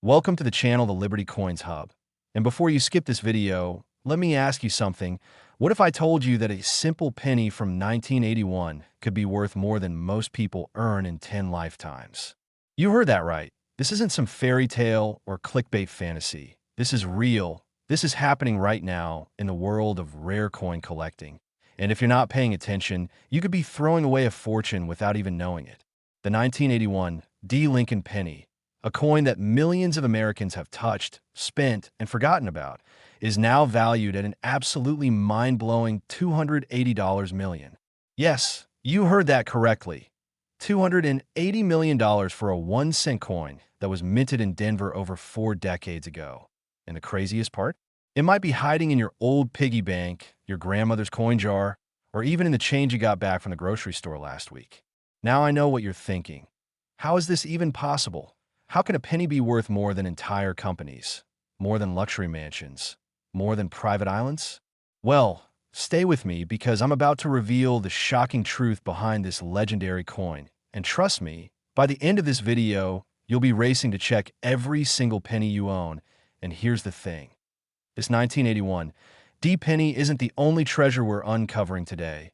Welcome to the channel, the Liberty Coins Hub. And before you skip this video, let me ask you something. What if I told you that a simple penny from 1981 could be worth more than most people earn in 10 lifetimes? You heard that right. This isn't some fairy tale or clickbait fantasy. This is real. This is happening right now in the world of rare coin collecting. And if you're not paying attention, you could be throwing away a fortune without even knowing it. The 1981 Lincoln Penny, a coin that millions of Americans have touched, spent, and forgotten about, is now valued at an absolutely mind-blowing $280 million. Yes, you heard that correctly. $280 million for a 1-cent coin that was minted in Denver over 4 decades ago. And the craziest part? It might be hiding in your old piggy bank, your grandmother's coin jar, or even in the change you got back from the grocery store last week. Now I know what you're thinking. How is this even possible? How can a penny be worth more than entire companies? More than luxury mansions? More than private islands? Well, stay with me because I'm about to reveal the shocking truth behind this legendary coin. And trust me, by the end of this video, you'll be racing to check every single penny you own. And here's the thing. This 1981 penny isn't the only treasure we're uncovering today.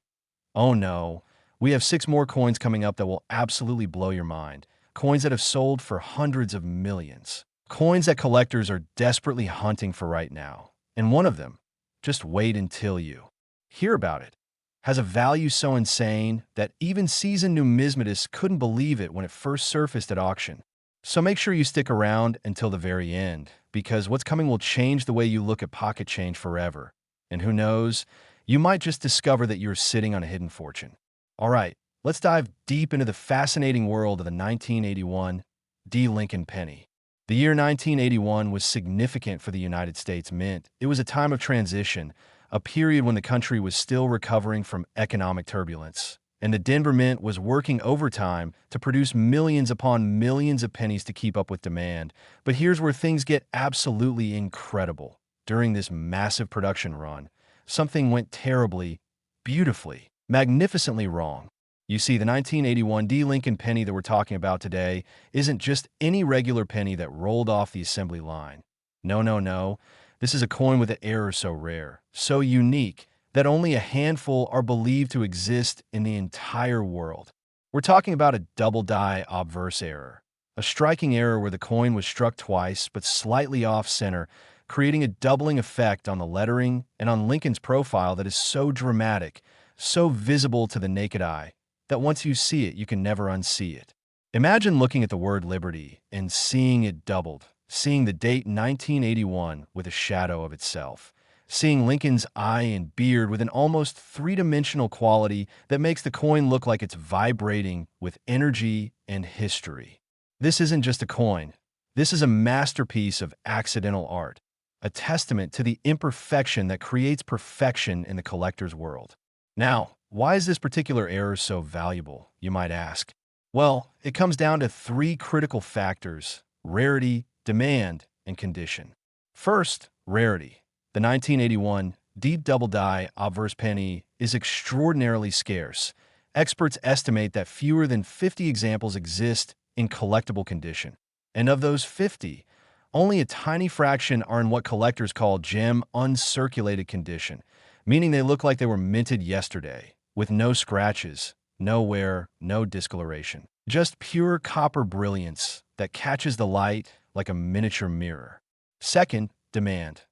Oh no, we have 6 more coins coming up that will absolutely blow your mind. Coins that have sold for hundreds of millions. Coins that collectors are desperately hunting for right now. And one of them, just wait until you hear about it, has a value so insane that even seasoned numismatists couldn't believe it when it first surfaced at auction. So make sure you stick around until the very end, because what's coming will change the way you look at pocket change forever. And who knows, you might just discover that you're sitting on a hidden fortune. All right. Let's dive deep into the fascinating world of the 1981 Lincoln Penny. The year 1981 was significant for the United States Mint. It was a time of transition, a period when the country was still recovering from economic turbulence. And the Denver Mint was working overtime to produce millions upon millions of pennies to keep up with demand. But here's where things get absolutely incredible. During this massive production run, something went terribly, beautifully, magnificently wrong. You see, the 1981 Lincoln Penny that we're talking about today isn't just any regular penny that rolled off the assembly line. No. This is a coin with an error so rare, so unique, that only a handful are believed to exist in the entire world. We're talking about a double-die obverse error, a striking error where the coin was struck twice but slightly off-center, creating a doubling effect on the lettering and on Lincoln's profile that is so dramatic, so visible to the naked eye, that once you see it, you can never unsee it. Imagine looking at the word liberty and seeing it doubled, seeing the date 1981 with a shadow of itself, seeing Lincoln's eye and beard with an almost three-dimensional quality that makes the coin look like it's vibrating with energy and history. This isn't just a coin. This is a masterpiece of accidental art, a testament to the imperfection that creates perfection in the collector's world. Now, why is this particular error so valuable, you might ask? Well, it comes down to 3 critical factors: rarity, demand, and condition. First, rarity. The 1981 double die obverse penny is extraordinarily scarce. Experts estimate that fewer than 50 examples exist in collectible condition. And of those 50, only a tiny fraction are in what collectors call gem uncirculated condition, meaning they look like they were minted yesterday, with no scratches, no wear, no discoloration. Just pure copper brilliance that catches the light like a miniature mirror. Second, demand.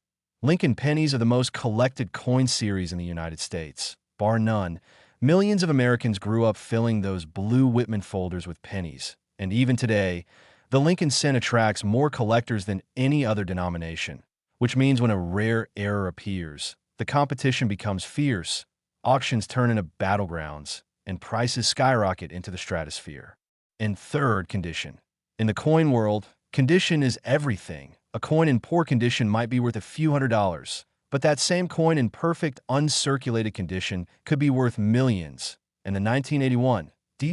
Lincoln pennies are the most collected coin series in the United States. Bar none, millions of Americans grew up filling those blue Whitman folders with pennies. And even today, the Lincoln cent attracts more collectors than any other denomination, which means when a rare error appears, the competition becomes fierce. Auctions turn into battlegrounds, and prices skyrocket into the stratosphere. And third, condition. In the coin world, condition is everything. A coin in poor condition might be worth a few $100s, but that same coin in perfect, uncirculated condition could be worth millions. And the 1981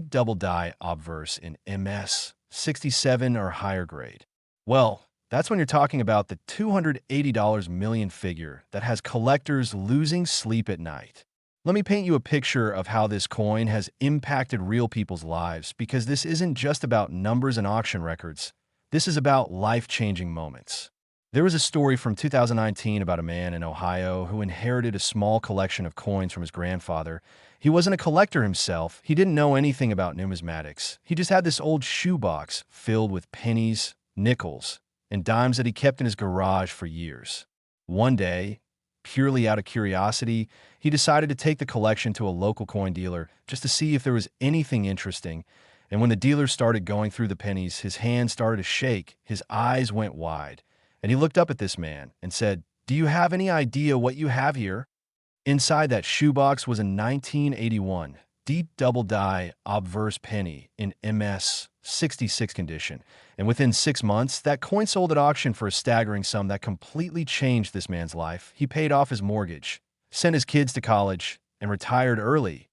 double die obverse in MS 67 or higher grade. Well, that's when you're talking about the $280 million figure that has collectors losing sleep at night. Let me paint you a picture of how this coin has impacted real people's lives, because this isn't just about numbers and auction records. This is about life-changing moments. There was a story from 2019 about a man in Ohio who inherited a small collection of coins from his grandfather. He wasn't a collector himself. He didn't know anything about numismatics. He just had this old shoebox filled with pennies, nickels, and dimes that he kept in his garage for years. One day, purely out of curiosity, he decided to take the collection to a local coin dealer just to see if there was anything interesting. And when the dealer started going through the pennies, his hands started to shake, his eyes went wide, and he looked up at this man and said, "Do you have any idea what you have here?" Inside that shoebox was a 1981 deep double die Obverse penny in MS 66 condition, and within 6 months, that coin sold at auction for a staggering sum that completely changed this man's life. He paid off his mortgage, sent his kids to college, and retired early,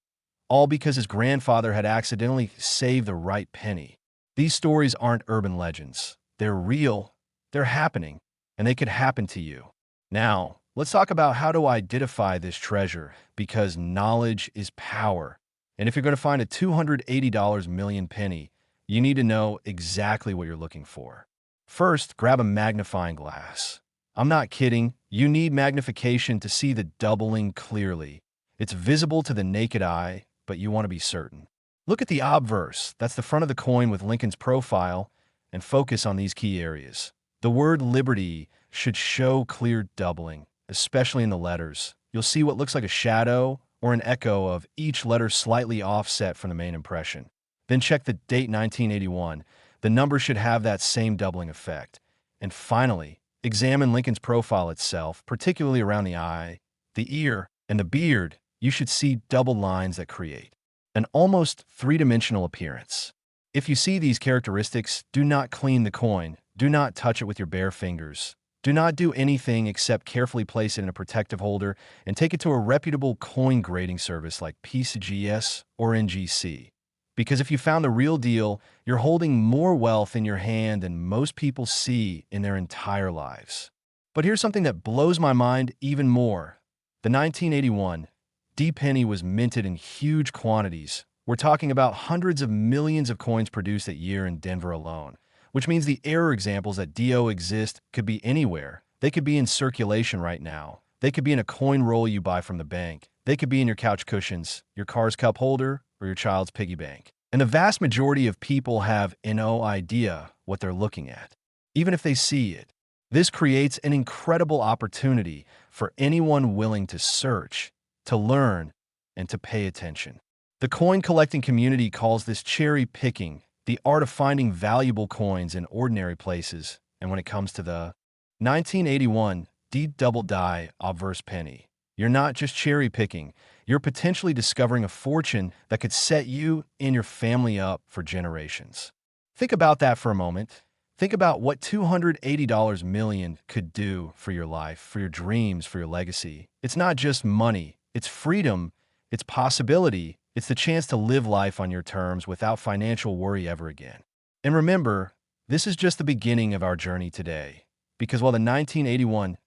all because his grandfather had accidentally saved the right penny. These stories aren't urban legends. They're real, they're happening, and they could happen to you. Now, let's talk about how to identify this treasure, because knowledge is power. And if you're going to find a $280 million penny, you need to know exactly what you're looking for. First, grab a magnifying glass. I'm not kidding. You need magnification to see the doubling clearly. It's visible to the naked eye, but you want to be certain. Look at the obverse. That's the front of the coin with Lincoln's profile, and focus on these key areas. The word liberty should show clear doubling, especially in the letters. You'll see what looks like a shadow or an echo of each letter slightly offset from the main impression. Then check the date 1981. The number should have that same doubling effect. And finally, examine Lincoln's profile itself, particularly around the eye, the ear, and the beard. You should see double lines that create an almost three-dimensional appearance. If you see these characteristics, do not clean the coin. Do not touch it with your bare fingers. Do not do anything except carefully place it in a protective holder and take it to a reputable coin grading service like PCGS or NGC. Because if you found the real deal, you're holding more wealth in your hand than most people see in their entire lives. But here's something that blows my mind even more. The 1981 D penny was minted in huge quantities. We're talking about hundreds of millions of coins produced that year in Denver alone, which means the error examples that DO exist could be anywhere. They could be in circulation right now. They could be in a coin roll you buy from the bank. They could be in your couch cushions, your car's cup holder, or your child's piggy bank. And the vast majority of people have no idea what they're looking at, even if they see it. This creates an incredible opportunity for anyone willing to search, to learn, and to pay attention. The coin collecting community calls this cherry picking, the art of finding valuable coins in ordinary places. And when it comes to the 1981 D double die obverse penny, you're not just cherry picking, you're potentially discovering a fortune that could set you and your family up for generations. Think about that for a moment. Think about what $280 million could do for your life, for your dreams, for your legacy. It's not just money, it's freedom, it's possibility, it's the chance to live life on your terms without financial worry ever again. And remember, this is just the beginning of our journey today. Because while the 1981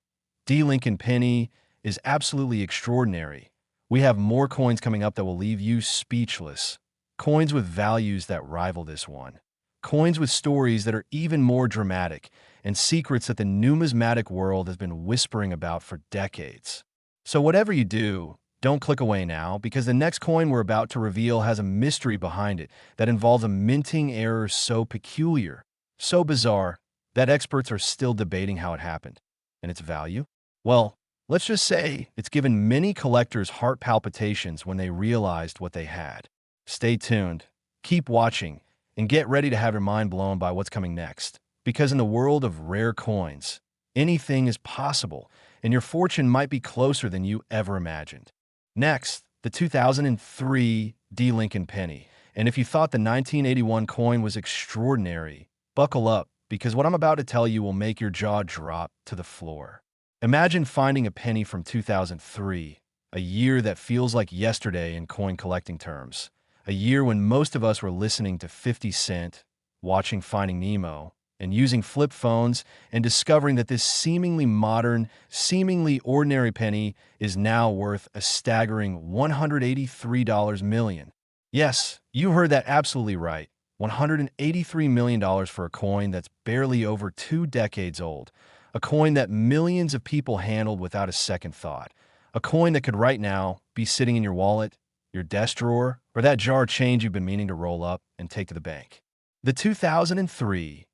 D Lincoln Penny is absolutely extraordinary, we have more coins coming up that will leave you speechless. Coins with values that rival this one. Coins with stories that are even more dramatic and secrets that the numismatic world has been whispering about for decades. So whatever you do, don't click away now, because the next coin we're about to reveal has a mystery behind it that involves a minting error so peculiar, so bizarre, that experts are still debating how it happened. And its value? Well, let's just say it's given many collectors heart palpitations when they realized what they had. Stay tuned, keep watching, and get ready to have your mind blown by what's coming next. Because in the world of rare coins, anything is possible, and your fortune might be closer than you ever imagined. Next, the 2003 D Lincoln Penny. And if you thought the 1981 coin was extraordinary, buckle up, because what I'm about to tell you will make your jaw drop to the floor. Imagine finding a penny from 2003, a year that feels like yesterday in coin collecting terms, a year when most of us were listening to 50 Cent, watching Finding Nemo, and using flip phones, and discovering that this seemingly modern, seemingly ordinary penny is now worth a staggering $183 million. Yes, you heard that absolutely right. $183 million for a coin that's barely over 2 decades old, a coin that millions of people handled without a second thought, a coin that could right now be sitting in your wallet, your desk drawer, or that jar of change you've been meaning to roll up and take to the bank. The 2003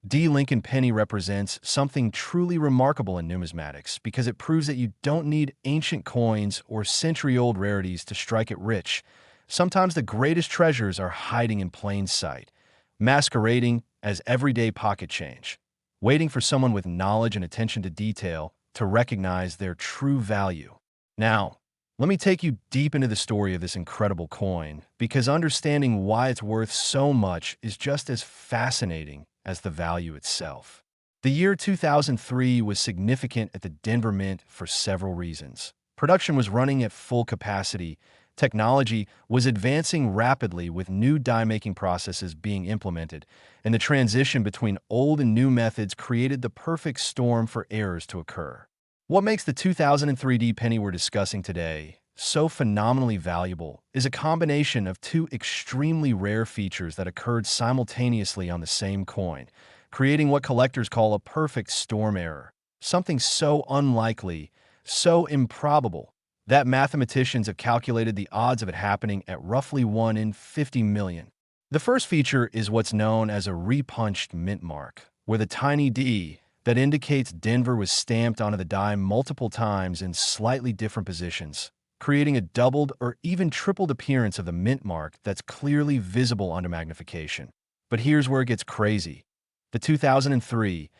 D Lincoln Penny represents something truly remarkable in numismatics because it proves that you don't need ancient coins or century-old rarities to strike it rich. Sometimes the greatest treasures are hiding in plain sight, masquerading as everyday pocket change, waiting for someone with knowledge and attention to detail to recognize their true value. Now, let me take you deep into the story of this incredible coin, because understanding why it's worth so much is just as fascinating as the value itself. The year 2003 was significant at the Denver Mint for several reasons. Production was running at full capacity, technology was advancing rapidly with new die-making processes being implemented, and the transition between old and new methods created the perfect storm for errors to occur. What makes the 2003 D penny we're discussing today so phenomenally valuable is a combination of two extremely rare features that occurred simultaneously on the same coin, creating what collectors call a perfect storm error, something so unlikely, so improbable, that mathematicians have calculated the odds of it happening at roughly 1 in 50 million. The first feature is what's known as a repunched mint mark, where the tiny D that indicates Denver was stamped onto the die multiple times in slightly different positions, creating a doubled or even tripled appearance of the mint mark that's clearly visible under magnification. But here's where it gets crazy. The 2003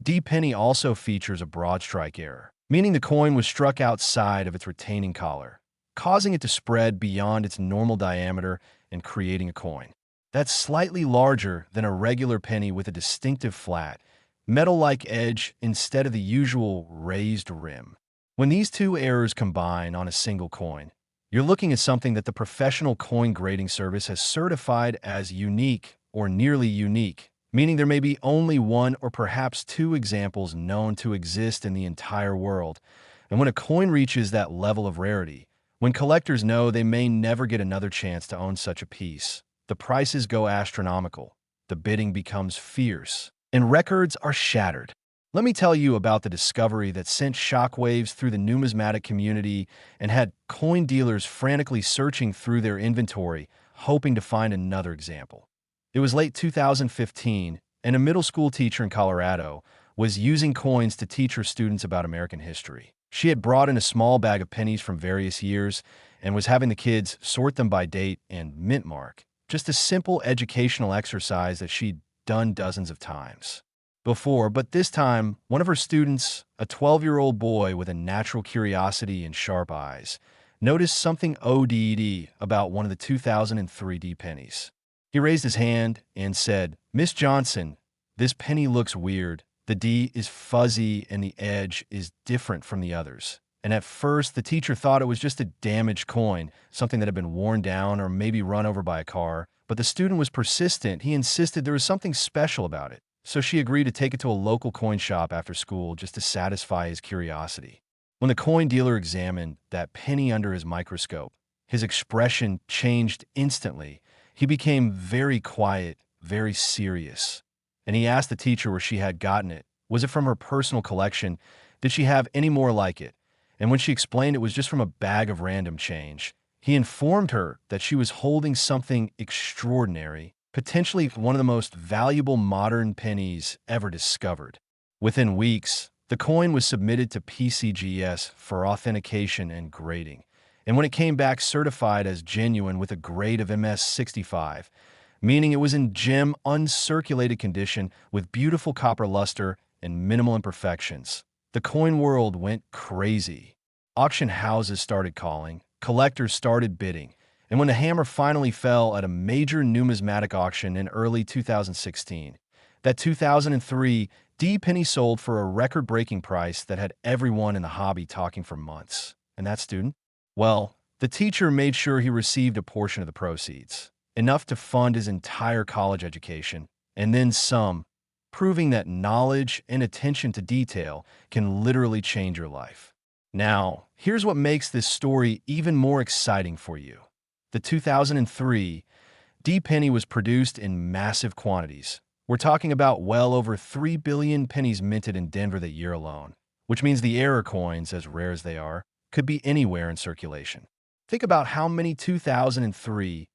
D penny also features a broad strike error, meaning the coin was struck outside of its retaining collar, causing it to spread beyond its normal diameter and creating a coin that's slightly larger than a regular penny with a distinctive flat, metal-like edge instead of the usual raised rim. When these two errors combine on a single coin, you're looking at something that the professional coin grading service has certified as unique or nearly unique, meaning there may be only one or perhaps two examples known to exist in the entire world. And when a coin reaches that level of rarity, when collectors know they may never get another chance to own such a piece, the prices go astronomical, the bidding becomes fierce, and records are shattered. Let me tell you about the discovery that sent shockwaves through the numismatic community and had coin dealers frantically searching through their inventory, hoping to find another example. It was late 2015, and a middle school teacher in Colorado was using coins to teach her students about American history. She had brought in a small bag of pennies from various years and was having the kids sort them by date and mint mark, just a simple educational exercise that she'd done dozens of times before, but this time, one of her students, a 12-year-old boy with a natural curiosity and sharp eyes, noticed something ODD about one of the 2003 D pennies. He raised his hand and said, "Miss Johnson, this penny looks weird. The D is fuzzy and the edge is different from the others." And at first, the teacher thought it was just a damaged coin, something that had been worn down or maybe run over by a car. But the student was persistent. He insisted there was something special about it. So she agreed to take it to a local coin shop after school just to satisfy his curiosity. When the coin dealer examined that penny under his microscope, his expression changed instantly. He became very quiet, very serious. And he asked the teacher where she had gotten it. Was it from her personal collection? Did she have any more like it? And when she explained it was just from a bag of random change, he informed her that she was holding something extraordinary, potentially one of the most valuable modern pennies ever discovered. Within weeks, the coin was submitted to PCGS for authentication and grading, and when it came back certified as genuine with a grade of MS65, meaning it was in gem uncirculated condition with beautiful copper luster and minimal imperfections, the coin world went crazy. Auction houses started calling, collectors started bidding, and when the hammer finally fell at a major numismatic auction in early 2016, that 2003 D penny sold for a record-breaking price that had everyone in the hobby talking for months. And that student? Well, the teacher made sure he received a portion of the proceeds, enough to fund his entire college education, and then some, proving that knowledge and attention to detail can literally change your life. Now, here's what makes this story even more exciting for you. The 2003 D penny was produced in massive quantities. We're talking about well over 3 billion pennies minted in Denver that year alone, which means the error coins, as rare as they are, could be anywhere in circulation. Think about how many 2003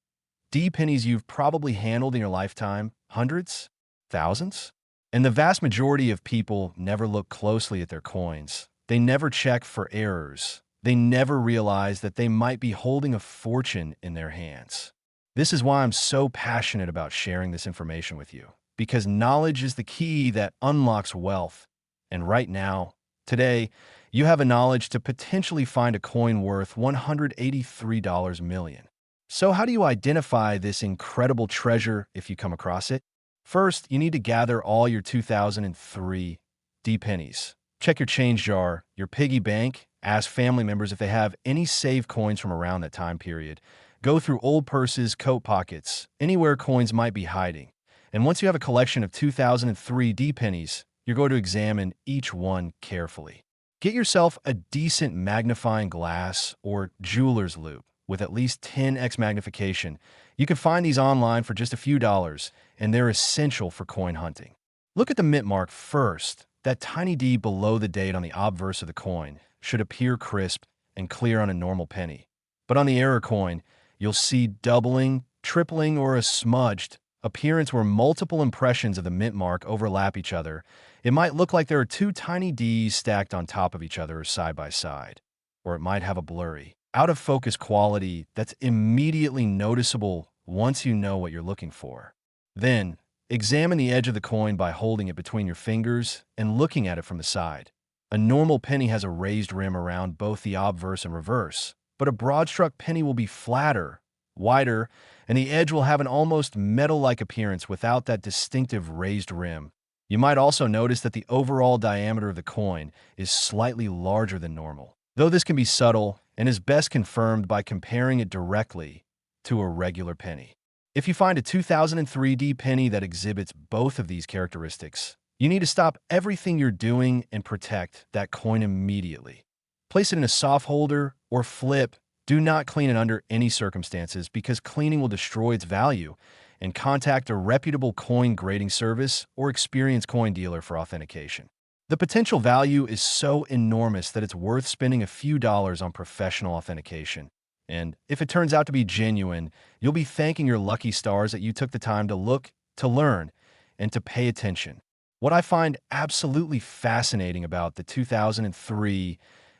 D pennies you've probably handled in your lifetime. Hundreds? Thousands? And the vast majority of people never look closely at their coins. They never check for errors. They never realize that they might be holding a fortune in their hands. This is why I'm so passionate about sharing this information with you, because knowledge is the key that unlocks wealth. And right now, today, you have a knowledge to potentially find a coin worth $183 million. So how do you identify this incredible treasure if you come across it? First, you need to gather all your 2003 D pennies. Check your change jar, your piggy bank, ask family members if they have any saved coins from around that time period. Go through old purses, coat pockets, anywhere coins might be hiding. And once you have a collection of 2003 D pennies, you're going to examine each one carefully. Get yourself a decent magnifying glass or jeweler's loupe with at least 10x magnification. You can find these online for just a few dollars, and they're essential for coin hunting. Look at the mint mark first. That tiny D below the date on the obverse of the coin should appear crisp and clear on a normal penny. But on the error coin, you'll see doubling, tripling, or a smudged appearance where multiple impressions of the mint mark overlap each other. It might look like there are two tiny Ds stacked on top of each other side by side. Or it might have a blurry, out-of-focus quality that's immediately noticeable once you know what you're looking for. Then, examine the edge of the coin by holding it between your fingers and looking at it from the side. A normal penny has a raised rim around both the obverse and reverse, but a broad-struck penny will be flatter, wider, and the edge will have an almost metal-like appearance without that distinctive raised rim. You might also notice that the overall diameter of the coin is slightly larger than normal, though this can be subtle and is best confirmed by comparing it directly to a regular penny. If you find a 2003 D penny that exhibits both of these characteristics, you need to stop everything you're doing and protect that coin immediately. Place it in a soft holder or flip. Do not clean it under any circumstances because cleaning will destroy its value, and contact a reputable coin grading service or experienced coin dealer for authentication. The potential value is so enormous that it's worth spending a few dollars on professional authentication. And if it turns out to be genuine, you'll be thanking your lucky stars that you took the time to look, to learn, and to pay attention. What I find absolutely fascinating about the 2003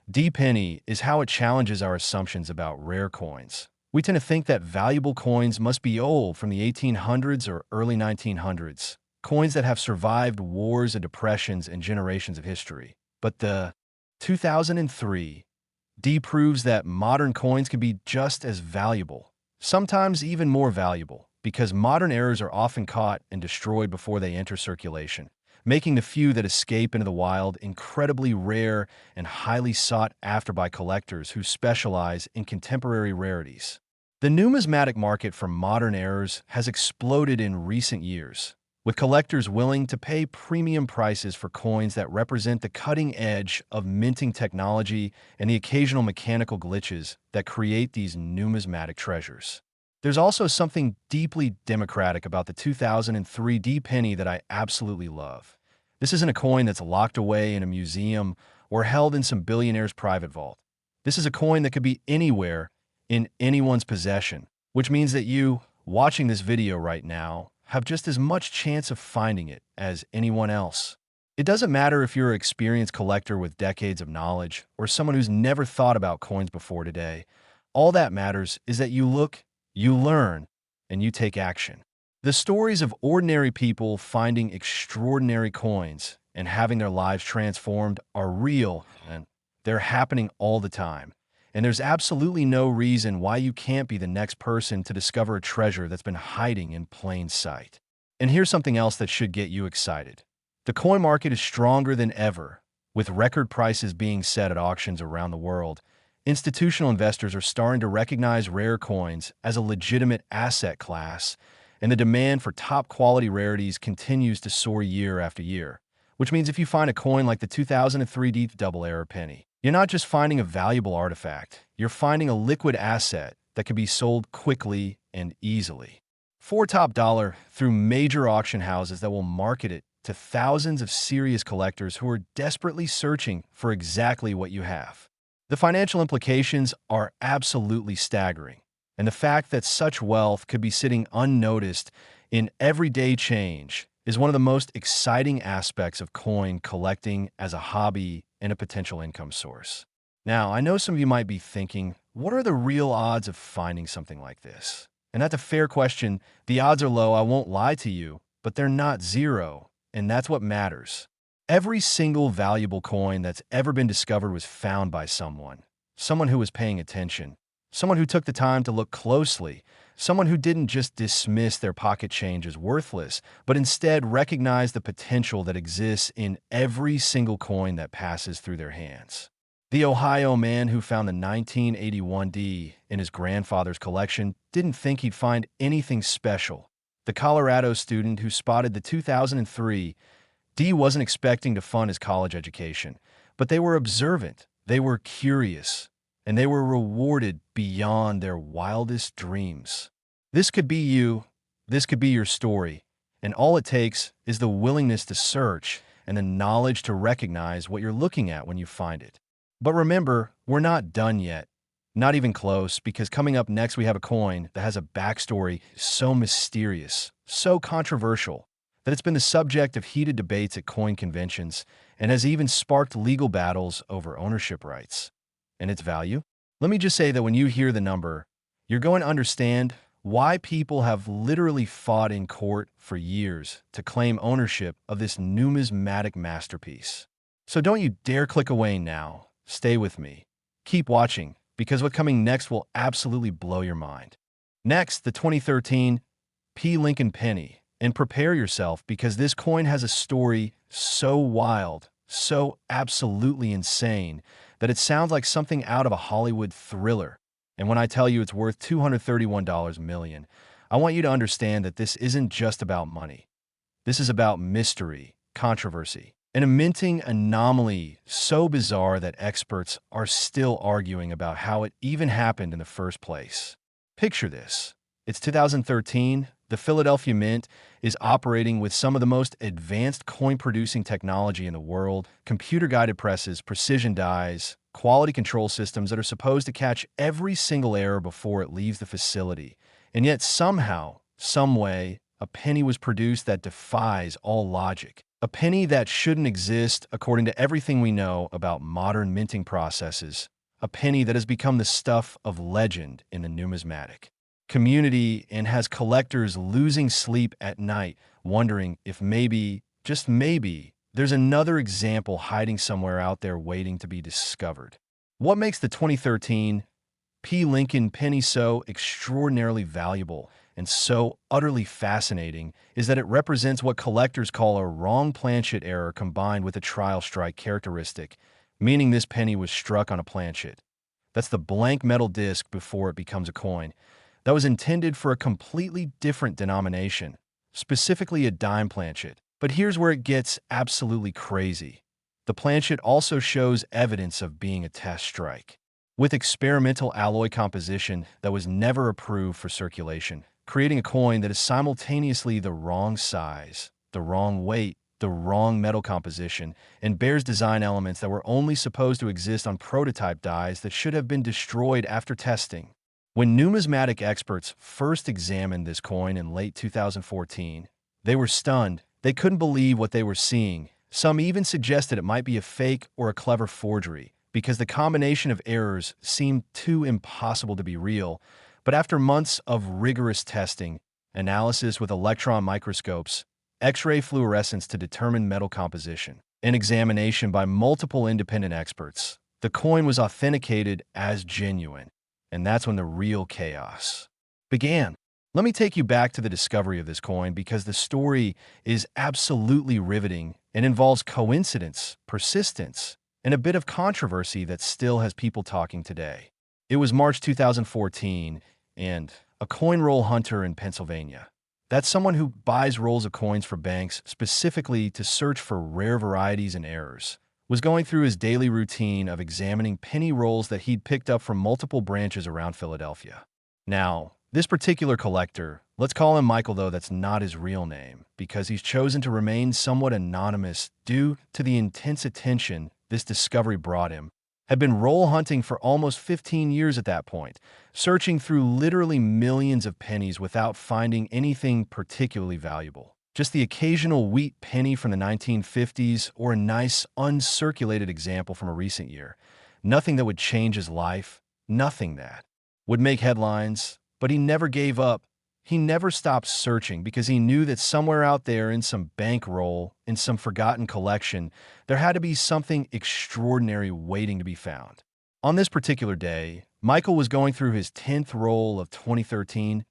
D penny is how it challenges our assumptions about rare coins. We tend to think that valuable coins must be old, from the 1800s or early 1900s. Coins that have survived wars and depressions and generations of history. But the 2003 D proves that modern coins can be just as valuable, sometimes even more valuable, because modern errors are often caught and destroyed before they enter circulation, making the few that escape into the wild incredibly rare and highly sought after by collectors who specialize in contemporary rarities. The numismatic market for modern errors has exploded in recent years, with collectors willing to pay premium prices for coins that represent the cutting edge of minting technology and the occasional mechanical glitches that create these numismatic treasures. There's also something deeply democratic about the 2003 D penny that I absolutely love. This isn't a coin that's locked away in a museum or held in some billionaire's private vault. This is a coin that could be anywhere in anyone's possession, which means that you, watching this video right now, have just as much chance of finding it as anyone else. It doesn't matter if you're an experienced collector with decades of knowledge or someone who's never thought about coins before today. All that matters is that you look, you learn, and you take action. The stories of ordinary people finding extraordinary coins and having their lives transformed are real, and they're happening all the time. And there's absolutely no reason why you can't be the next person to discover a treasure that's been hiding in plain sight. And here's something else that should get you excited. The coin market is stronger than ever. With record prices being set at auctions around the world, institutional investors are starting to recognize rare coins as a legitimate asset class, and the demand for top-quality rarities continues to soar year after year. Which means if you find a coin like the 2003 D double error penny, you're not just finding a valuable artifact, you're finding a liquid asset that can be sold quickly and easily. for top dollar through major auction houses that will market it to thousands of serious collectors who are desperately searching for exactly what you have. The financial implications are absolutely staggering, and the fact that such wealth could be sitting unnoticed in everyday change is one of the most exciting aspects of coin collecting as a hobby and a potential income source. Now, I know some of you might be thinking, what are the real odds of finding something like this? And that's a fair question. The odds are low, I won't lie to you, but they're not zero, and that's what matters. Every single valuable coin that's ever been discovered was found by someone who was paying attention, someone who took the time to look closely, someone who didn't just dismiss their pocket change as worthless, but instead recognized the potential that exists in every single coin that passes through their hands. The Ohio man who found the 1981 D in his grandfather's collection didn't think he'd find anything special. The Colorado student who spotted the 2003 D wasn't expecting to fund his college education, but they were observant, they were curious, and they were rewarded beyond their wildest dreams. This could be you, this could be your story, and all it takes is the willingness to search and the knowledge to recognize what you're looking at when you find it. But remember, we're not done yet. Not even close, because coming up next we have a coin that has a backstory so mysterious, so controversial, that it's been the subject of heated debates at coin conventions and has even sparked legal battles over ownership rights. And its value? Let me just say that when you hear the number, you're going to understand why people have literally fought in court for years to claim ownership of this numismatic masterpiece. So don't you dare click away now. Stay with me. Keep watching, because what's coming next will absolutely blow your mind. Next, the 2013 Lincoln Penny. And prepare yourself, because this coin has a story so wild, so absolutely insane, that it sounds like something out of a Hollywood thriller. And when I tell you it's worth $231 million, I want you to understand that this isn't just about money. This is about mystery, controversy, and a minting anomaly so bizarre that experts are still arguing about how it even happened in the first place. Picture this. It's 2013. The Philadelphia Mint is operating with some of the most advanced coin-producing technology in the world, computer-guided presses, precision dies, quality control systems that are supposed to catch every single error before it leaves the facility. And yet somehow, some way, a penny was produced that defies all logic. A penny that shouldn't exist according to everything we know about modern minting processes. A penny that has become the stuff of legend in the numismatic community and has collectors losing sleep at night, wondering if maybe, just maybe, there's another example hiding somewhere out there waiting to be discovered. What makes the 2013 Lincoln Penny so extraordinarily valuable and so utterly fascinating is that it represents what collectors call a wrong planchet error combined with a trial strike characteristic, meaning this penny was struck on a planchet. That's the blank metal disc before it becomes a coin. That was intended for a completely different denomination, specifically a dime planchet. But here's where it gets absolutely crazy. The planchet also shows evidence of being a test strike, with experimental alloy composition that was never approved for circulation, creating a coin that is simultaneously the wrong size, the wrong weight, the wrong metal composition, and bears design elements that were only supposed to exist on prototype dies that should have been destroyed after testing. When numismatic experts first examined this coin in late 2014, they were stunned. They couldn't believe what they were seeing. Some even suggested it might be a fake or a clever forgery, because the combination of errors seemed too impossible to be real. But after months of rigorous testing, analysis with electron microscopes, X-ray fluorescence to determine metal composition, and examination by multiple independent experts, the coin was authenticated as genuine. And that's when the real chaos began. Let me take you back to the discovery of this coin, because the story is absolutely riveting and involves coincidence, persistence, and a bit of controversy that still has people talking today. It was March 2014, and a coin roll hunter in Pennsylvania, that's someone who buys rolls of coins for banks specifically to search for rare varieties and errors, was going through his daily routine of examining penny rolls that he'd picked up from multiple branches around Philadelphia. Now, This particular collector, let's call him Michael though that's not his real name, because he's chosen to remain somewhat anonymous due to the intense attention this discovery brought him, had been roll hunting for almost 15 years at that point, searching through literally millions of pennies without finding anything particularly valuable. Just the occasional wheat penny from the 1950s or a nice uncirculated example from a recent year. Nothing that would change his life, nothing that would make headlines, but he never gave up. He never stopped searching because he knew that somewhere out there in some bankroll, in some forgotten collection, there had to be something extraordinary waiting to be found. On this particular day, Michael was going through his 10th roll of 2013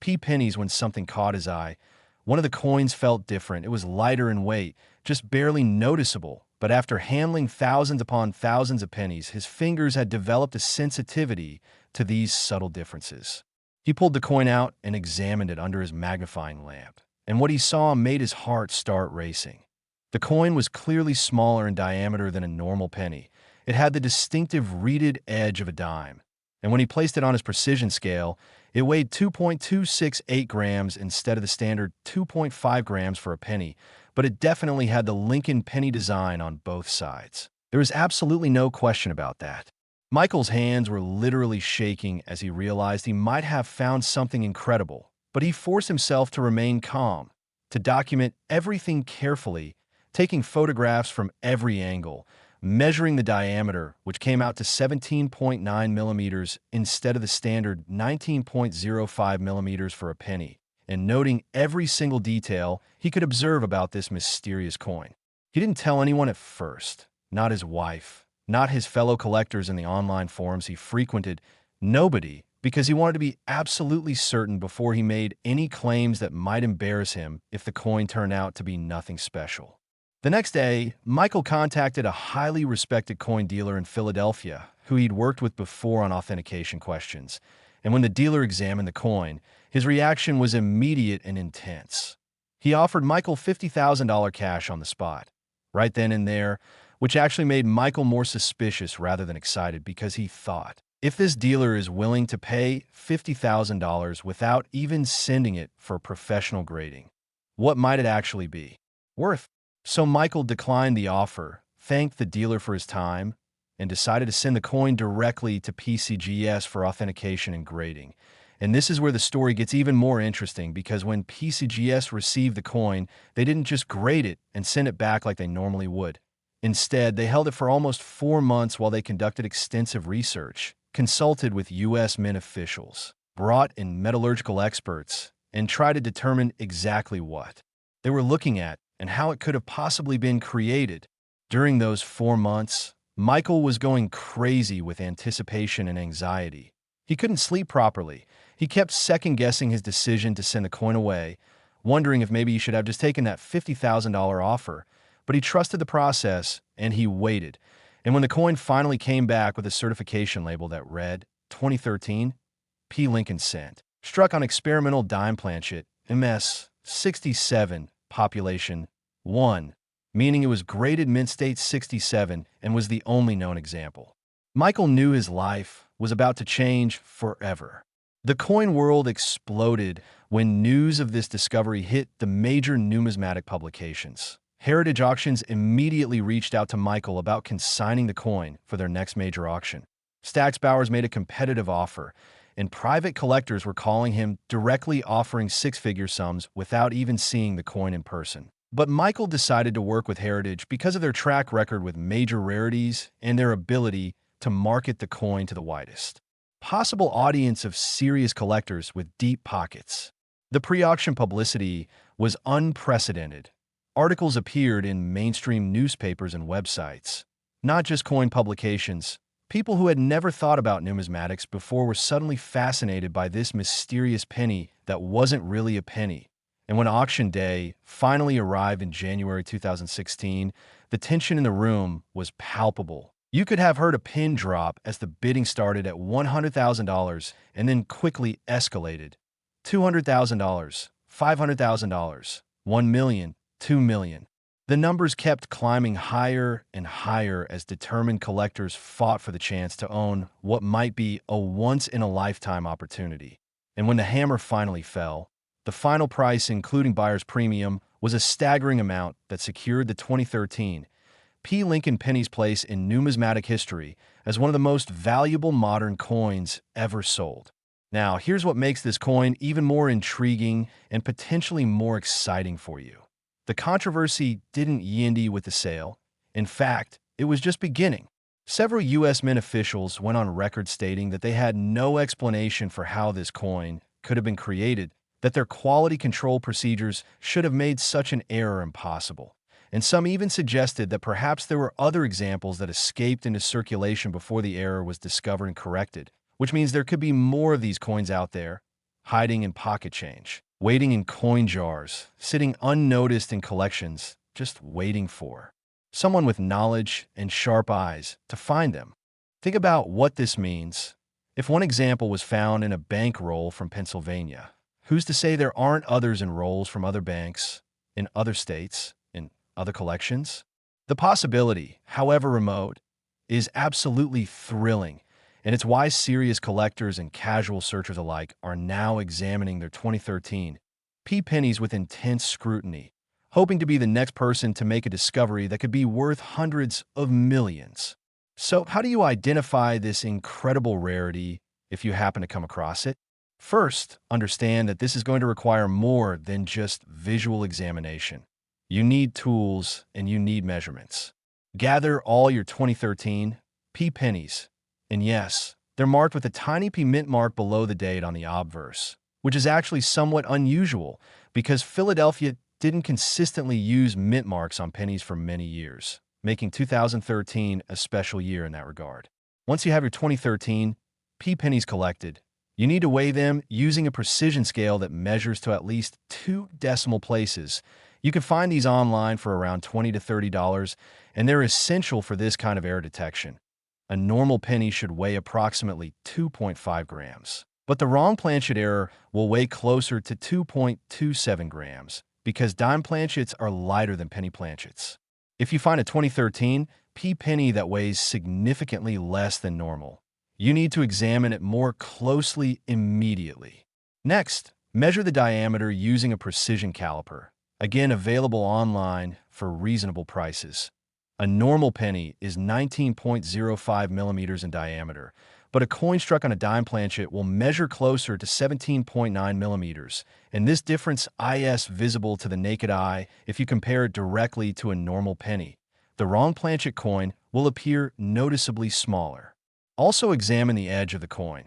P pennies when something caught his eye. One of the coins felt different. It was lighter in weight, just barely noticeable. But after handling thousands upon thousands of pennies, his fingers had developed a sensitivity to these subtle differences. He pulled the coin out and examined it under his magnifying lamp, and what he saw made his heart start racing. The coin was clearly smaller in diameter than a normal penny. It had the distinctive reeded edge of a dime, and when he placed it on his precision scale, it weighed 2.268 grams instead of the standard 2.5 grams for a penny, but it definitely had the Lincoln penny design on both sides. There was absolutely no question about that. Michael's hands were literally shaking as he realized he might have found something incredible, but he forced himself to remain calm, to document everything carefully, taking photographs from every angle, measuring the diameter, which came out to 17.9 millimeters instead of the standard 19.05 millimeters for a penny, and noting every single detail he could observe about this mysterious coin. He didn't tell anyone at first, not his wife, not his fellow collectors in the online forums he frequented, nobody, because he wanted to be absolutely certain before he made any claims that might embarrass him if the coin turned out to be nothing special. The next day, Michael contacted a highly respected coin dealer in Philadelphia who he'd worked with before on authentication questions, and when the dealer examined the coin, his reaction was immediate and intense. He offered Michael $50,000 cash on the spot, right then and there, which actually made Michael more suspicious rather than excited because he thought, if this dealer is willing to pay $50,000 without even sending it for professional grading, what might it actually be worth? So Michael declined the offer, thanked the dealer for his time, and decided to send the coin directly to PCGS for authentication and grading. And this is where the story gets even more interesting because when PCGS received the coin, they didn't just grade it and send it back like they normally would. Instead, they held it for almost 4 months while they conducted extensive research, consulted with U.S. Mint officials, brought in metallurgical experts, and tried to determine exactly what they were looking at and how it could have possibly been created. During those 4 months, Michael was going crazy with anticipation and anxiety. He couldn't sleep properly. He kept second-guessing his decision to send the coin away, wondering if maybe he should have just taken that $50,000 offer. But he trusted the process, and he waited. And when the coin finally came back with a certification label that read 2013 P. Lincoln Cent, struck on experimental dime planchet, MS 67, population 1, meaning it was graded mint state 67 and was the only known example. Michael knew his life was about to change forever. The coin world exploded when news of this discovery hit the major numismatic publications. Heritage Auctions immediately reached out to Michael about consigning the coin for their next major auction. Stax Bowers made a competitive offer, and private collectors were calling him, directly offering six-figure sums without even seeing the coin in person. But Michael decided to work with Heritage because of their track record with major rarities and their ability to market the coin to the widest possible audience of serious collectors with deep pockets. The pre-auction publicity was unprecedented. Articles appeared in mainstream newspapers and websites, not just coin publications. People who had never thought about numismatics before were suddenly fascinated by this mysterious penny that wasn't really a penny. And when auction day finally arrived in January 2016, the tension in the room was palpable. You could have heard a pin drop as the bidding started at $100,000 and then quickly escalated. $200,000, $500,000, $1 million, $2 million. The numbers kept climbing higher and higher as determined collectors fought for the chance to own what might be a once-in-a-lifetime opportunity. And when the hammer finally fell, the final price, including buyer's premium, was a staggering amount that secured the 2013 P. Lincoln Penny's place in numismatic history as one of the most valuable modern coins ever sold. Now, here's what makes this coin even more intriguing and potentially more exciting for you. The controversy didn't end with the sale. In fact, it was just beginning. Several U.S. Mint officials went on record stating that they had no explanation for how this coin could have been created, that their quality control procedures should have made such an error impossible. And some even suggested that perhaps there were other examples that escaped into circulation before the error was discovered and corrected, which means there could be more of these coins out there, hiding in pocket change, waiting in coin jars, sitting unnoticed in collections, just waiting for someone with knowledge and sharp eyes to find them. Think about what this means. If one example was found in a bank roll from Pennsylvania, who's to say there aren't others in rolls from other banks, in other states, in other collections? The possibility, however remote, is absolutely thrilling, and it's why serious collectors and casual searchers alike are now examining their 2013 P pennies with intense scrutiny, hoping to be the next person to make a discovery that could be worth hundreds of millions. So, how do you identify this incredible rarity if you happen to come across it? First, understand that this is going to require more than just visual examination. You need tools and you need measurements. Gather all your 2013 P pennies, and yes, they're marked with a tiny P mint mark below the date on the Obverse, which is actually somewhat unusual because Philadelphia didn't consistently use mint marks on pennies for many years, making 2013 a special year in that regard. Once you have your 2013 P pennies collected, you need to weigh them using a precision scale that measures to at least 2 decimal places. You can find these online for around $20 to $30, and they're essential for this kind of error detection. A normal penny should weigh approximately 2.5 grams, but the wrong planchet error will weigh closer to 2.27 grams because dime planchets are lighter than penny planchets. If you find a 2013 P penny that weighs significantly less than normal, you need to examine it more closely immediately. Next, measure the diameter using a precision caliper, again available online for reasonable prices. A normal penny is 19.05 millimeters in diameter, but a coin struck on a dime planchet will measure closer to 17.9 millimeters, and this difference is visible to the naked eye if you compare it directly to a normal penny. The wrong planchet coin will appear noticeably smaller. Also examine the edge of the coin.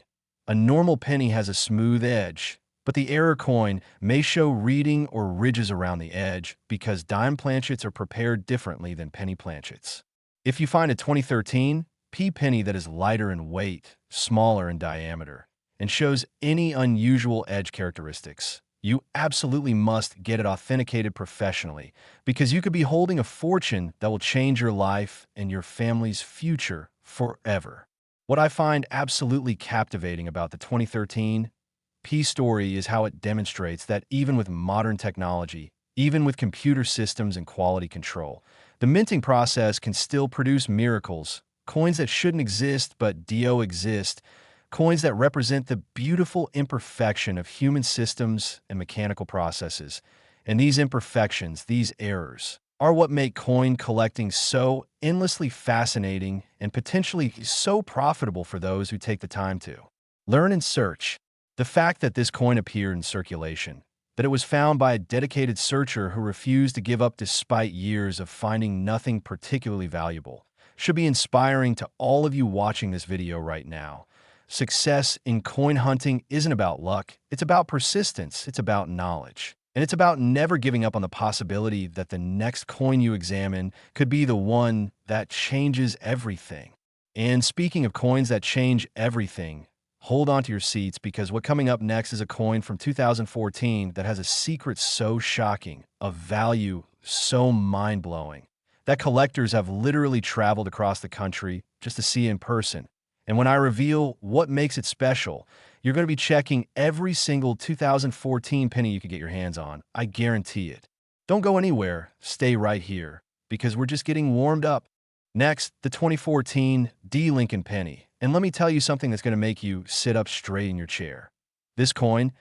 A normal penny has a smooth edge, but the error coin may show reeding or ridges around the edge because dime planchets are prepared differently than penny planchets. If you find a 2013 P penny that is lighter in weight, smaller in diameter, and shows any unusual edge characteristics, you absolutely must get it authenticated professionally because you could be holding a fortune that will change your life and your family's future forever. What I find absolutely captivating about the 2013 P story is how it demonstrates that even with modern technology, even with computer systems and quality control, the minting process can still produce miracles, coins that shouldn't exist but do exist, coins that represent the beautiful imperfection of human systems and mechanical processes. And these imperfections, these errors, are what make coin collecting so endlessly fascinating and potentially so profitable for those who take the time to learn and search. The fact that this coin appeared in circulation, that it was found by a dedicated searcher who refused to give up despite years of finding nothing particularly valuable, should be inspiring to all of you watching this video right now. Success in coin hunting isn't about luck, it's about persistence, it's about knowledge. And it's about never giving up on the possibility that the next coin you examine could be the one that changes everything. And speaking of coins that change everything, hold on to your seats because what's coming up next is a coin from 2014 that has a secret so shocking, a value so mind-blowing, that collectors have literally traveled across the country just to see in person. And when I reveal what makes it special, you're going to be checking every single 2014 penny you could get your hands on. I guarantee it. Don't go anywhere. Stay right here because we're just getting warmed up. Next, the 2014 D Lincoln Penny. And let me tell you something that's going to make you sit up straight in your chair. This coin,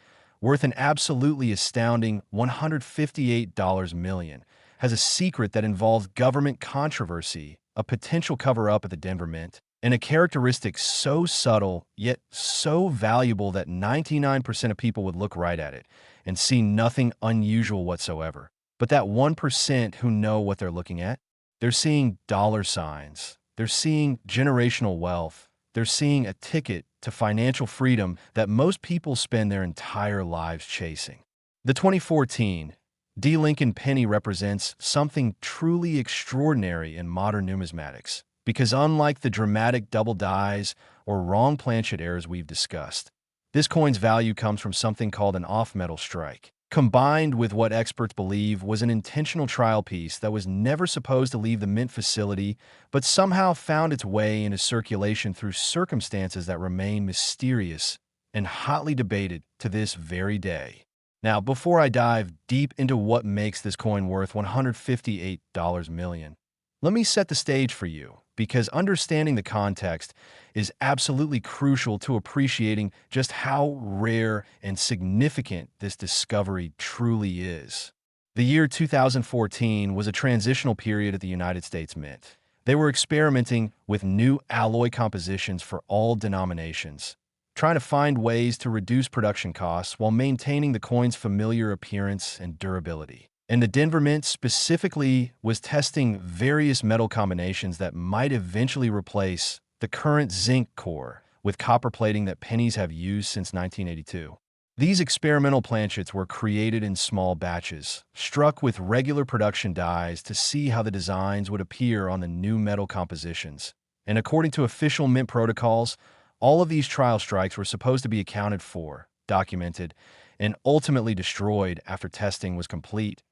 worth an absolutely astounding $158 million, has a secret that involves government controversy, a potential cover-up at the Denver Mint, and a characteristic so subtle yet so valuable that 99% of people would look right at it and see nothing unusual whatsoever. But that 1% who know what they're looking at, they're seeing dollar signs, they're seeing generational wealth, they're seeing a ticket to financial freedom that most people spend their entire lives chasing. The 2014 D. Lincoln Penny represents something truly extraordinary in modern numismatics, because unlike the dramatic double dies or wrong planchet errors we've discussed, this coin's value comes from something called an off-metal strike, combined with what experts believe was an intentional trial piece that was never supposed to leave the mint facility but somehow found its way into circulation through circumstances that remain mysterious and hotly debated to this very day. Now, before I dive deep into what makes this coin worth $158 million, let me set the stage for you, because understanding the context is absolutely crucial to appreciating just how rare and significant this discovery truly is. The year 2014 was a transitional period at the United States Mint. They were experimenting with new alloy compositions for all denominations, trying to find ways to reduce production costs while maintaining the coin's familiar appearance and durability. And the Denver Mint specifically was testing various metal combinations that might eventually replace the current zinc core with copper plating that pennies have used since 1982. These experimental planchets were created in small batches, struck with regular production dies to see how the designs would appear on the new metal compositions. And according to official mint protocols, all of these trial strikes were supposed to be accounted for, documented, and ultimately destroyed after testing was complete.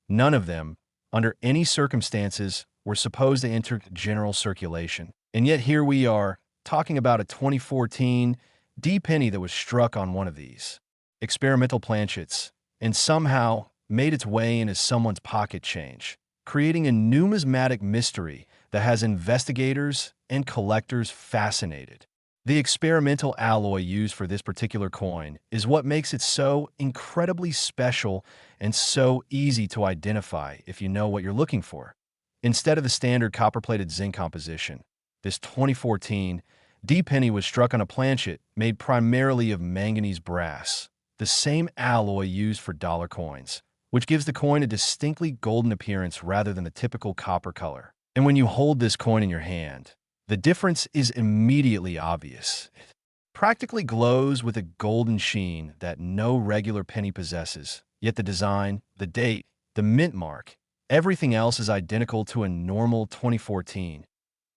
None of them, under any circumstances, were supposed to enter general circulation. And yet here we are, talking about a 2014 D penny that was struck on one of these experimental planchets and somehow made its way into someone's pocket change, creating a numismatic mystery that has investigators and collectors fascinated. The experimental alloy used for this particular coin is what makes it so incredibly special and so easy to identify if you know what you're looking for. Instead of the standard copper-plated zinc composition, this 2014 D penny was struck on a planchet made primarily of manganese brass, the same alloy used for dollar coins, which gives the coin a distinctly golden appearance rather than the typical copper color. And when you hold this coin in your hand, the difference is immediately obvious. It practically glows with a golden sheen that no regular penny possesses, yet the design, the date, the mint mark, everything else is identical to a normal 2014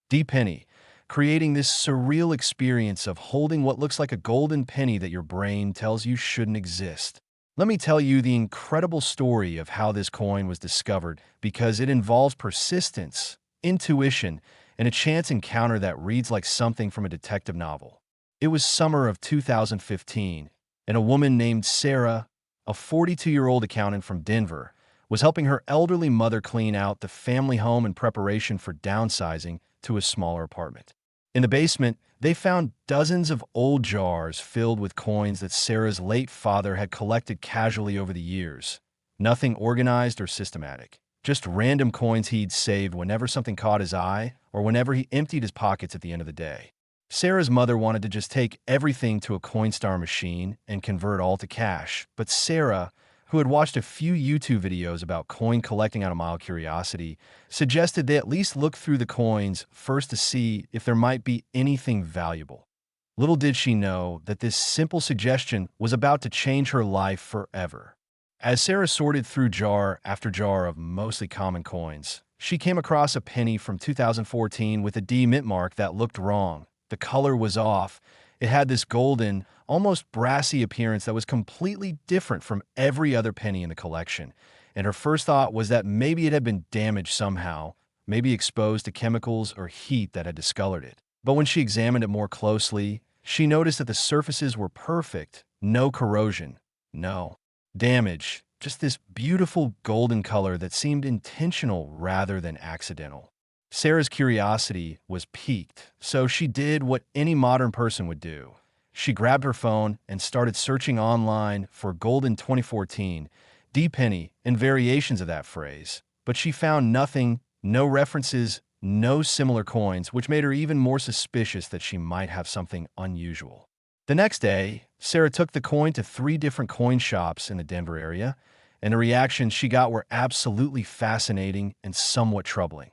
D penny, creating this surreal experience of holding what looks like a golden penny that your brain tells you shouldn't exist. Let me tell you the incredible story of how this coin was discovered, because it involves persistence, intuition, and a chance encounter that reads like something from a detective novel. It was summer of 2015, and a woman named Sarah, a 42-year-old accountant from Denver, was helping her elderly mother clean out the family home in preparation for downsizing to a smaller apartment. In the basement, they found dozens of old jars filled with coins that Sarah's late father had collected casually over the years. Nothing organized or systematic. Just random coins he'd saved whenever something caught his eye or whenever he emptied his pockets at the end of the day. Sarah's mother wanted to just take everything to a Coinstar machine and convert all to cash, but Sarah, who had watched a few YouTube videos about coin collecting out of mild curiosity, suggested they at least look through the coins first to see if there might be anything valuable. Little did she know that this simple suggestion was about to change her life forever. As Sarah sorted through jar after jar of mostly common coins, she came across a penny from 2014 with a D mint mark that looked wrong. The color was off. It had this golden, almost brassy appearance that was completely different from every other penny in the collection. And her first thought was that maybe it had been damaged somehow, maybe exposed to chemicals or heat that had discolored it. But when she examined it more closely, she noticed that the surfaces were perfect, no corrosion, no damage, just this beautiful golden color that seemed intentional rather than accidental. Sarah's curiosity was piqued, so she did what any modern person would do. She grabbed her phone and started searching online for Golden 2014 D-penny and variations of that phrase. But she found nothing, no references, no similar coins, which made her even more suspicious that she might have something unusual. The next day, Sarah took the coin to 3 different coin shops in the Denver area, and the reactions she got were absolutely fascinating and somewhat troubling.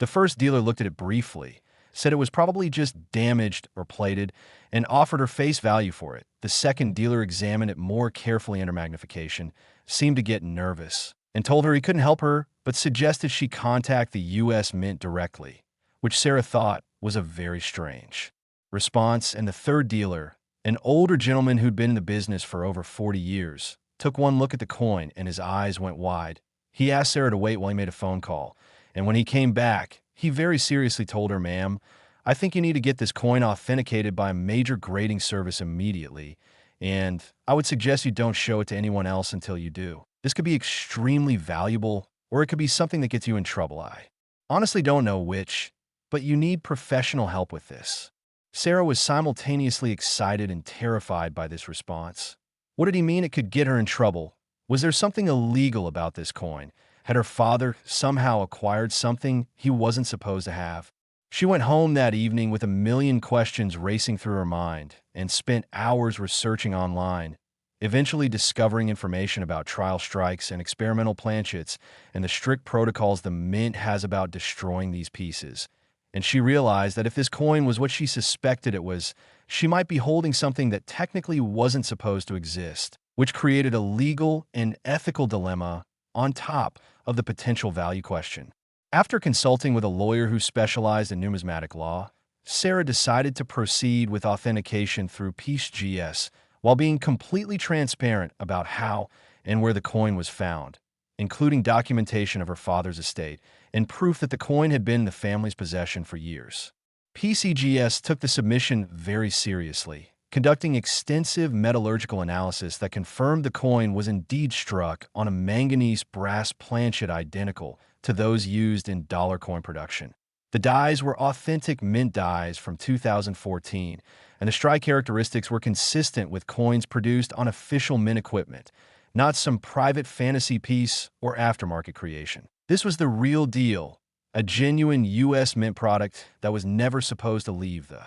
The first dealer looked at it briefly, said it was probably just damaged or plated, and offered her face value for it. The second dealer examined it more carefully under magnification, seemed to get nervous, and told her he couldn't help her, but suggested she contact the U.S. Mint directly, which Sarah thought was a very strange response. And the third dealer, an older gentleman who'd been in the business for over 40 years, took one look at the coin and his eyes went wide. He asked Sarah to wait while he made a phone call, and when he came back, he very seriously told her, "Ma'am, I think you need to get this coin authenticated by a major grading service immediately, and I would suggest you don't show it to anyone else until you do. This could be extremely valuable, or it could be something that gets you in trouble. I honestly don't know which, but you need professional help with this." Sarah was simultaneously excited and terrified by this response. What did he mean it could get her in trouble? Was there something illegal about this coin? Had her father somehow acquired something he wasn't supposed to have? She went home that evening with a million questions racing through her mind and spent hours researching online, eventually discovering information about trial strikes and experimental planchets and the strict protocols the Mint has about destroying these pieces. And she realized that if this coin was what she suspected it was, she might be holding something that technically wasn't supposed to exist, which created a legal and ethical dilemma on top of the potential value question. After consulting with a lawyer who specialized in numismatic law, Sarah decided to proceed with authentication through PCGS while being completely transparent about how and where the coin was found, including documentation of her father's estate and proof that the coin had been in the family's possession for years. PCGS took the submission very seriously, conducting extensive metallurgical analysis that confirmed the coin was indeed struck on a manganese brass planchet identical to those used in dollar coin production. The dies were authentic Mint dies from 2014, and the strike characteristics were consistent with coins produced on official Mint equipment, not some private fantasy piece or aftermarket creation. This was the real deal, a genuine U.S. Mint product that was never supposed to leave the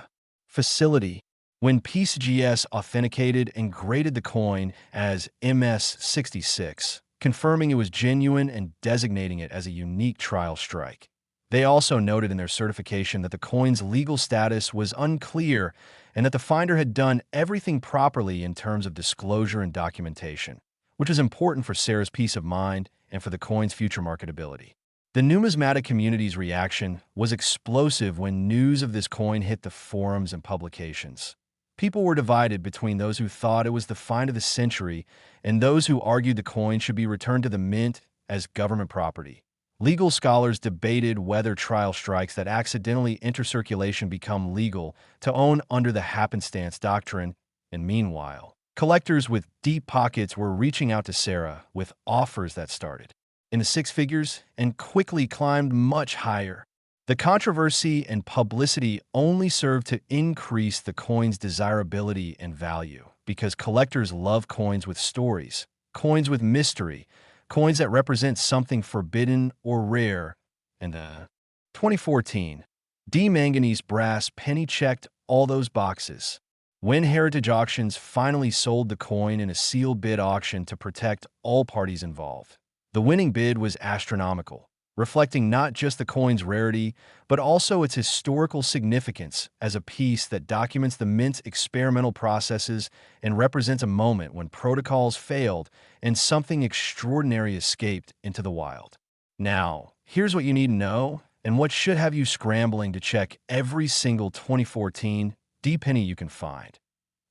facility. When PCGS authenticated and graded the coin as MS-66, confirming it was genuine and designating it as a unique trial strike. They also noted in their certification that the coin's legal status was unclear and that the finder had done everything properly in terms of disclosure and documentation, which is important for Sarah's peace of mind and for the coin's future marketability. The numismatic community's reaction was explosive when news of this coin hit the forums and publications. People were divided between those who thought it was the find of the century and those who argued the coin should be returned to the Mint as government property. Legal scholars debated whether trial strikes that accidentally enter circulation become legal to own under the happenstance doctrine, and meanwhile, collectors with deep pockets were reaching out to Sarah with offers that started in the 6 figures and quickly climbed much higher. The controversy and publicity only served to increase the coin's desirability and value because collectors love coins with stories, coins with mystery, coins that represent something forbidden or rare. And the 2014 D-manganese brass penny checked all those boxes. When Heritage Auctions finally sold the coin in a sealed bid auction to protect all parties involved, the winning bid was astronomical, reflecting not just the coin's rarity, but also its historical significance as a piece that documents the Mint's experimental processes and represents a moment when protocols failed and something extraordinary escaped into the wild. Now, here's what you need to know and what should have you scrambling to check every single 2014 D-penny you can find.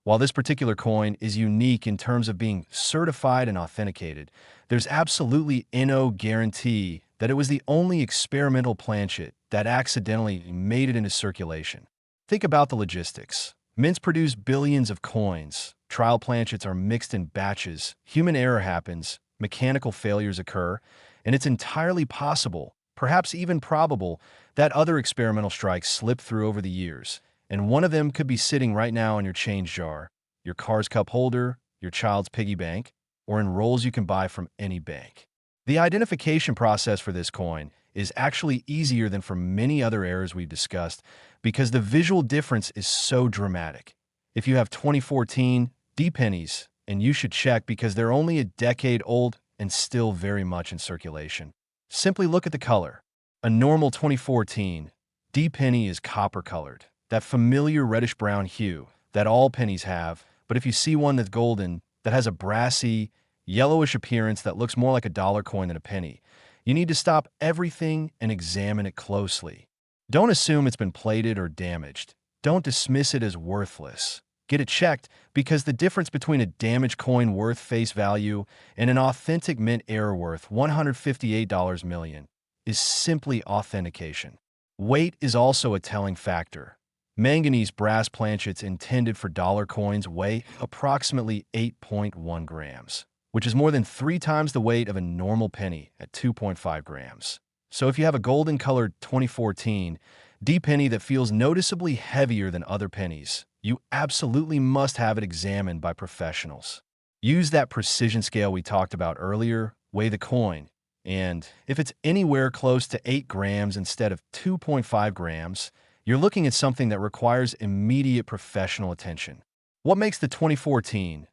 While this particular coin is unique in terms of being certified and authenticated, there's absolutely no guarantee that it was the only experimental planchet that accidentally made it into circulation. Think about the logistics. Mints produce billions of coins. Trial planchets are mixed in batches. Human error happens. Mechanical failures occur. And it's entirely possible, perhaps even probable, that other experimental strikes slip through over the years. and one of them could be sitting right now in your change jar, your car's cup holder, your child's piggy bank, or in rolls you can buy from any bank. The identification process for this coin is actually easier than for many other errors we've discussed because the visual difference is so dramatic. If you have 2014 D pennies, and you should check because they're only a decade old and still very much in circulation. Simply look at the color. A normal 2014 D penny is copper colored, that familiar reddish-brown hue that all pennies have, but if you see one that's golden, that has a brassy, yellowish appearance that looks more like a dollar coin than a penny, you need to stop everything and examine it closely. Don't assume it's been plated or damaged. Don't dismiss it as worthless. Get it checked because the difference between a damaged coin worth face value and an authentic mint error worth $158 million is simply authentication. Weight is also a telling factor. Manganese brass planchets intended for dollar coins weigh approximately 8.1 grams, which is more than 3 times the weight of a normal penny at 2.5 grams. So if you have a golden-colored 2014 D penny that feels noticeably heavier than other pennies, you absolutely must have it examined by professionals. Use that precision scale we talked about earlier, weigh the coin, and if it's anywhere close to 8 grams instead of 2.5 grams, you're looking at something that requires immediate professional attention. What makes the 2014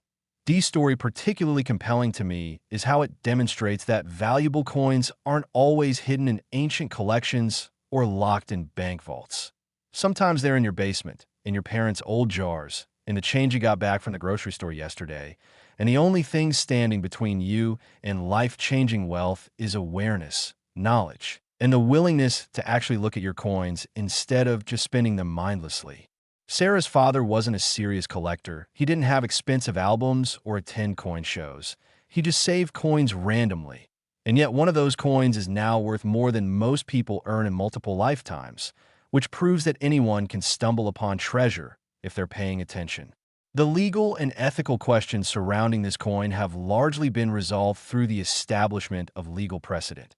D story particularly compelling to me is how it demonstrates that valuable coins aren't always hidden in ancient collections or locked in bank vaults. Sometimes they're in your basement, in your parents' old jars, in the change you got back from the grocery store yesterday, and the only thing standing between you and life-changing wealth is awareness, knowledge, and the willingness to actually look at your coins instead of just spending them mindlessly. Sarah's father wasn't a serious collector. He didn't have expensive albums or attend coin shows. He just saved coins randomly. And yet one of those coins is now worth more than most people earn in multiple lifetimes, which proves that anyone can stumble upon treasure if they're paying attention. The legal and ethical questions surrounding this coin have largely been resolved through the establishment of legal precedent.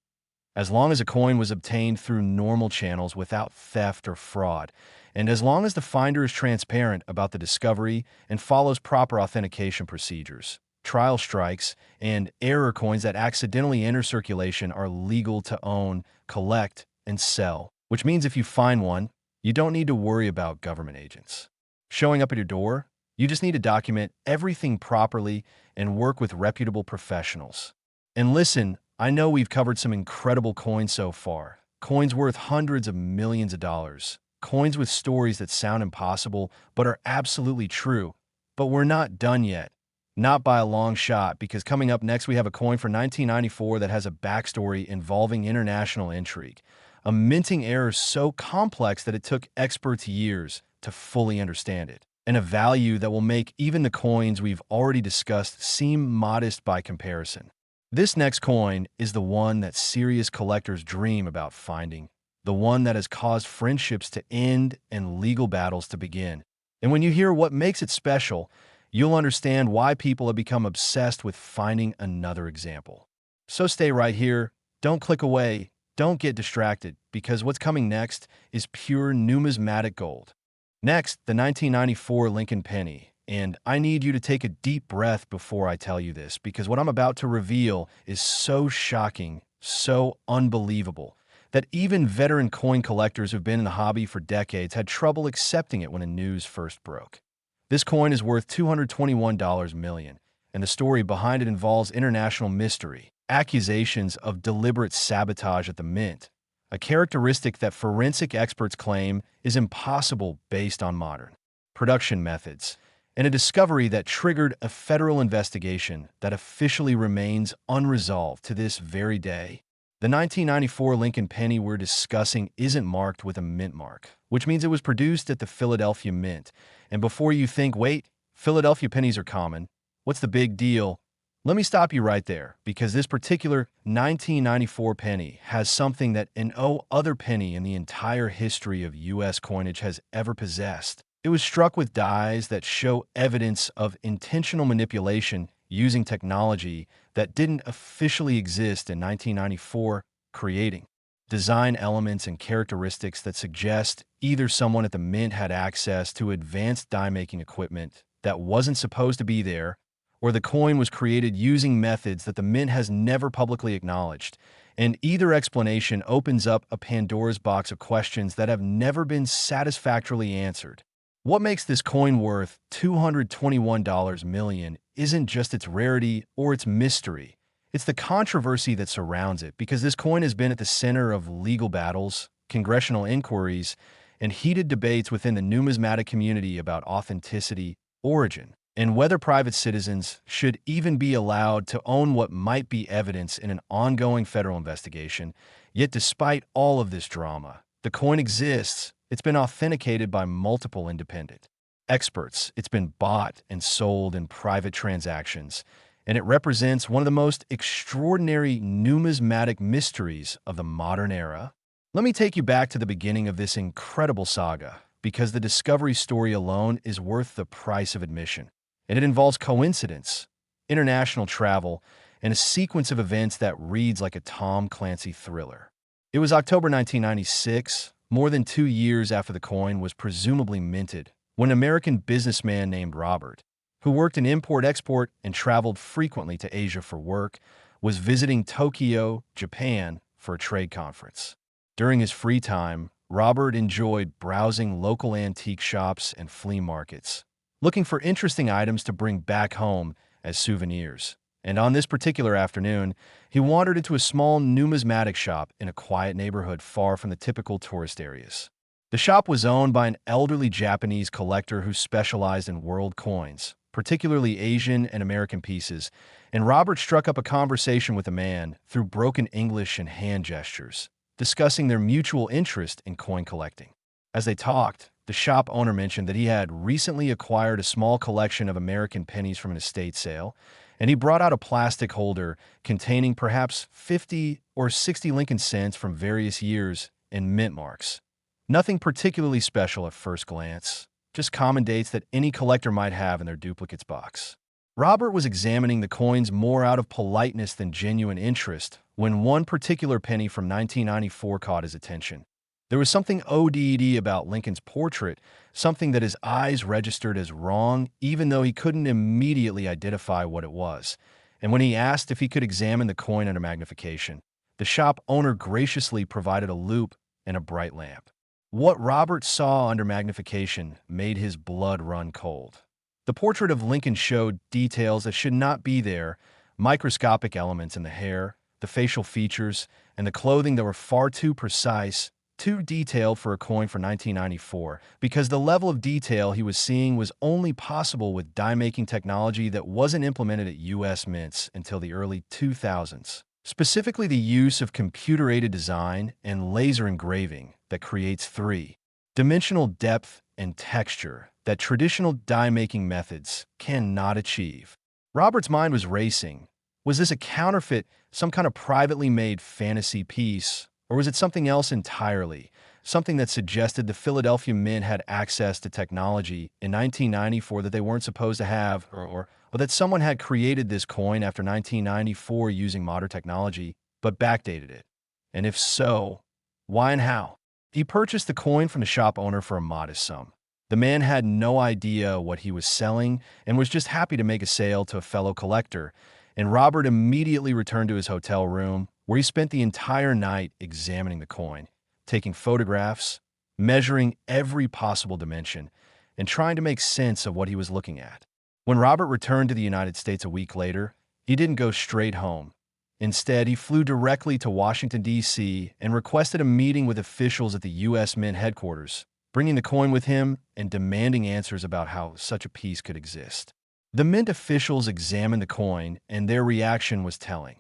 As long as a coin was obtained through normal channels without theft or fraud, and as long as the finder is transparent about the discovery and follows proper authentication procedures, trial strikes and error coins that accidentally enter circulation are legal to own, collect, and sell, which means if you find one, you don't need to worry about government agents showing up at your door. You just need to document everything properly and work with reputable professionals. And listen, I know we've covered some incredible coins so far, coins worth hundreds of millions of dollars, coins with stories that sound impossible but are absolutely true. But we're not done yet. Not by a long shot, because coming up next we have a coin for 1994 that has a backstory involving international intrigue, a minting error so complex that it took experts years to fully understand it, and a value that will make even the coins we've already discussed seem modest by comparison. This next coin is the one that serious collectors dream about finding, the one that has caused friendships to end and legal battles to begin. And when you hear what makes it special, you'll understand why people have become obsessed with finding another example. So stay right here, don't click away, don't get distracted, because what's coming next is pure numismatic gold. Next, the 1994 Lincoln Penny. And I need you to take a deep breath before I tell you this, because what I'm about to reveal is so shocking, so unbelievable, that even veteran coin collectors who've been in the hobby for decades had trouble accepting it when the news first broke. This coin is worth $221 million, and the story behind it involves international mystery, accusations of deliberate sabotage at the mint, a characteristic that forensic experts claim is impossible based on modern production methods, and a discovery that triggered a federal investigation that officially remains unresolved to this very day. The 1994 Lincoln Penny we're discussing isn't marked with a mint mark, which means it was produced at the Philadelphia Mint. And before you think, wait, Philadelphia pennies are common, what's the big deal? Let me stop you right there, because this particular 1994 penny has something that no other penny in the entire history of U.S. coinage has ever possessed. It was struck with dies that show evidence of intentional manipulation using technology that didn't officially exist in 1994, creating design elements and characteristics that suggest either someone at the mint had access to advanced die-making equipment that wasn't supposed to be there, or the coin was created using methods that the mint has never publicly acknowledged. And either explanation opens up a Pandora's box of questions that have never been satisfactorily answered. What makes this coin worth $221 million isn't just its rarity or its mystery. It's the controversy that surrounds it, because this coin has been at the center of legal battles, congressional inquiries, and heated debates within the numismatic community about authenticity, origin, and whether private citizens should even be allowed to own what might be evidence in an ongoing federal investigation. Yet despite all of this drama, the coin exists. It's been authenticated by multiple independent experts. It's been bought and sold in private transactions, and it represents one of the most extraordinary numismatic mysteries of the modern era. Let me take you back to the beginning of this incredible saga, because the discovery story alone is worth the price of admission. And it involves coincidence, international travel, and a sequence of events that reads like a Tom Clancy thriller. It was October 1996, more than 2 years after the coin was presumably minted, when an American businessman named Robert, who worked in import-export and traveled frequently to Asia for work, was visiting Tokyo, Japan, for a trade conference. During his free time, Robert enjoyed browsing local antique shops and flea markets, looking for interesting items to bring back home as souvenirs. And on this particular afternoon, he wandered into a small numismatic shop in a quiet neighborhood far from the typical tourist areas. The shop was owned by an elderly Japanese collector who specialized in world coins, particularly Asian and American pieces, and Robert struck up a conversation with the man through broken English and hand gestures, discussing their mutual interest in coin collecting. As they talked, the shop owner mentioned that he had recently acquired a small collection of American pennies from an estate sale, and he brought out a plastic holder containing perhaps 50 or 60 Lincoln cents from various years and mint marks. Nothing particularly special at first glance, just common dates that any collector might have in their duplicates box. Robert was examining the coins more out of politeness than genuine interest when one particular penny from 1994 caught his attention. There was something ODD about Lincoln's portrait, something that his eyes registered as wrong, even though he couldn't immediately identify what it was. And when he asked if he could examine the coin under magnification, the shop owner graciously provided a loupe and a bright lamp. What Robert saw under magnification made his blood run cold. The portrait of Lincoln showed details that should not be there, microscopic elements in the hair, the facial features, and the clothing that were far too precise, too detailed for a coin for 1994, because the level of detail he was seeing was only possible with die-making technology that wasn't implemented at U.S. mints until the early 2000s. Specifically, the use of computer-aided design and laser engraving that creates three-dimensional depth and texture that traditional die-making methods cannot achieve. Robert's mind was racing. Was this a counterfeit, some kind of privately made fantasy piece? Or was it something else entirely, something that suggested the Philadelphia Mint had access to technology in 1994 that they weren't supposed to have, or that someone had created this coin after 1994 using modern technology, but backdated it? And if so, why and how? He purchased the coin from the shop owner for a modest sum. The man had no idea what he was selling and was just happy to make a sale to a fellow collector, and Robert immediately returned to his hotel room, where he spent the entire night examining the coin, taking photographs, measuring every possible dimension, and trying to make sense of what he was looking at. When Robert returned to the United States a week later, he didn't go straight home. Instead, he flew directly to Washington, D.C. and requested a meeting with officials at the U.S. Mint headquarters, bringing the coin with him and demanding answers about how such a piece could exist. The Mint officials examined the coin, and their reaction was telling.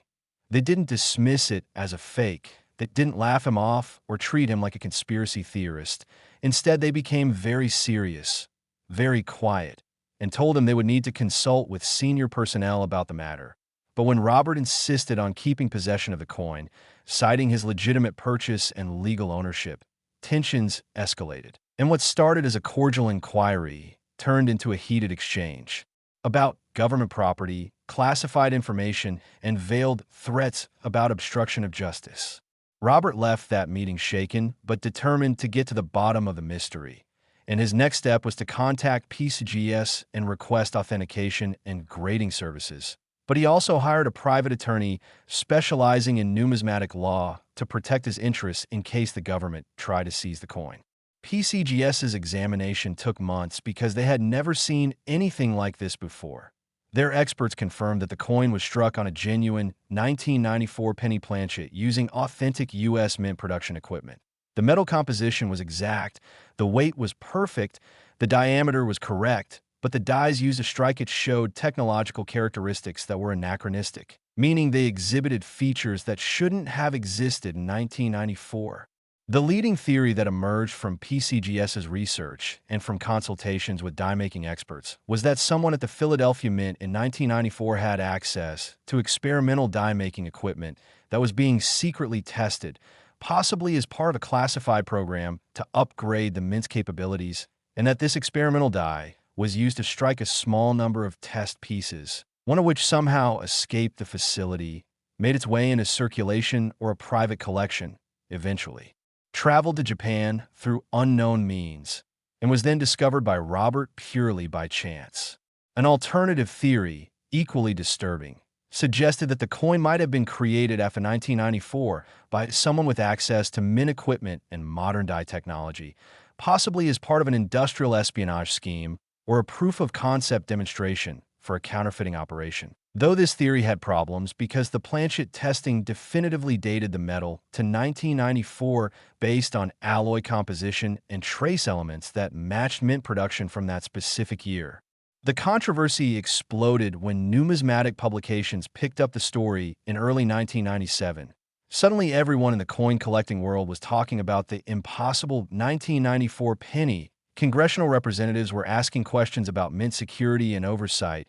They didn't dismiss it as a fake. They didn't laugh him off or treat him like a conspiracy theorist. Instead, they became very serious, very quiet, and told him they would need to consult with senior personnel about the matter. But when Robert insisted on keeping possession of the coin, citing his legitimate purchase and legal ownership, tensions escalated. And what started as a cordial inquiry turned into a heated exchange about government property, classified information, and veiled threats about obstruction of justice. Robert left that meeting shaken, but determined to get to the bottom of the mystery. And his next step was to contact PCGS and request authentication and grading services. But he also hired a private attorney specializing in numismatic law to protect his interests in case the government tried to seize the coin. PCGS's examination took months because they had never seen anything like this before. Their experts confirmed that the coin was struck on a genuine 1994 penny planchet using authentic U.S. mint production equipment. The metal composition was exact, the weight was perfect, the diameter was correct, but the dies used to strike it showed technological characteristics that were anachronistic, meaning they exhibited features that shouldn't have existed in 1994. The leading theory that emerged from PCGS's research and from consultations with die-making experts was that someone at the Philadelphia Mint in 1994 had access to experimental die-making equipment that was being secretly tested, possibly as part of a classified program to upgrade the Mint's capabilities, and that this experimental die was used to strike a small number of test pieces, one of which somehow escaped the facility, made its way into circulation or a private collection, eventually traveled to Japan through unknown means, and was then discovered by Robert purely by chance. An alternative theory, equally disturbing, suggested that the coin might have been created after 1994 by someone with access to mint equipment and modern die technology, possibly as part of an industrial espionage scheme or a proof-of-concept demonstration for a counterfeiting operation. Though this theory had problems because the planchet testing definitively dated the metal to 1994 based on alloy composition and trace elements that matched mint production from that specific year. The controversy exploded when numismatic publications picked up the story in early 1997. Suddenly, everyone in the coin-collecting world was talking about the impossible 1994 penny. Congressional representatives were asking questions about mint security and oversight.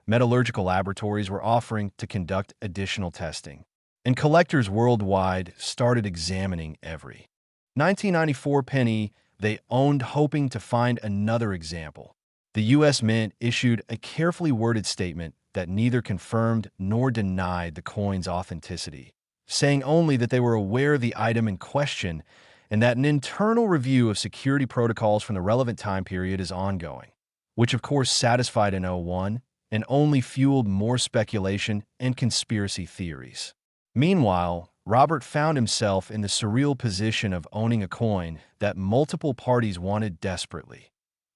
Metallurgical laboratories were offering to conduct additional testing. And collectors worldwide started examining every 1994 penny they owned, hoping to find another example. The U.S. Mint issued a carefully worded statement that neither confirmed nor denied the coin's authenticity, saying only that they were aware of the item in question and that an internal review of security protocols from the relevant time period is ongoing, which of course satisfied in '01 and only fueled more speculation and conspiracy theories. Meanwhile, Robert found himself in the surreal position of owning a coin that multiple parties wanted desperately.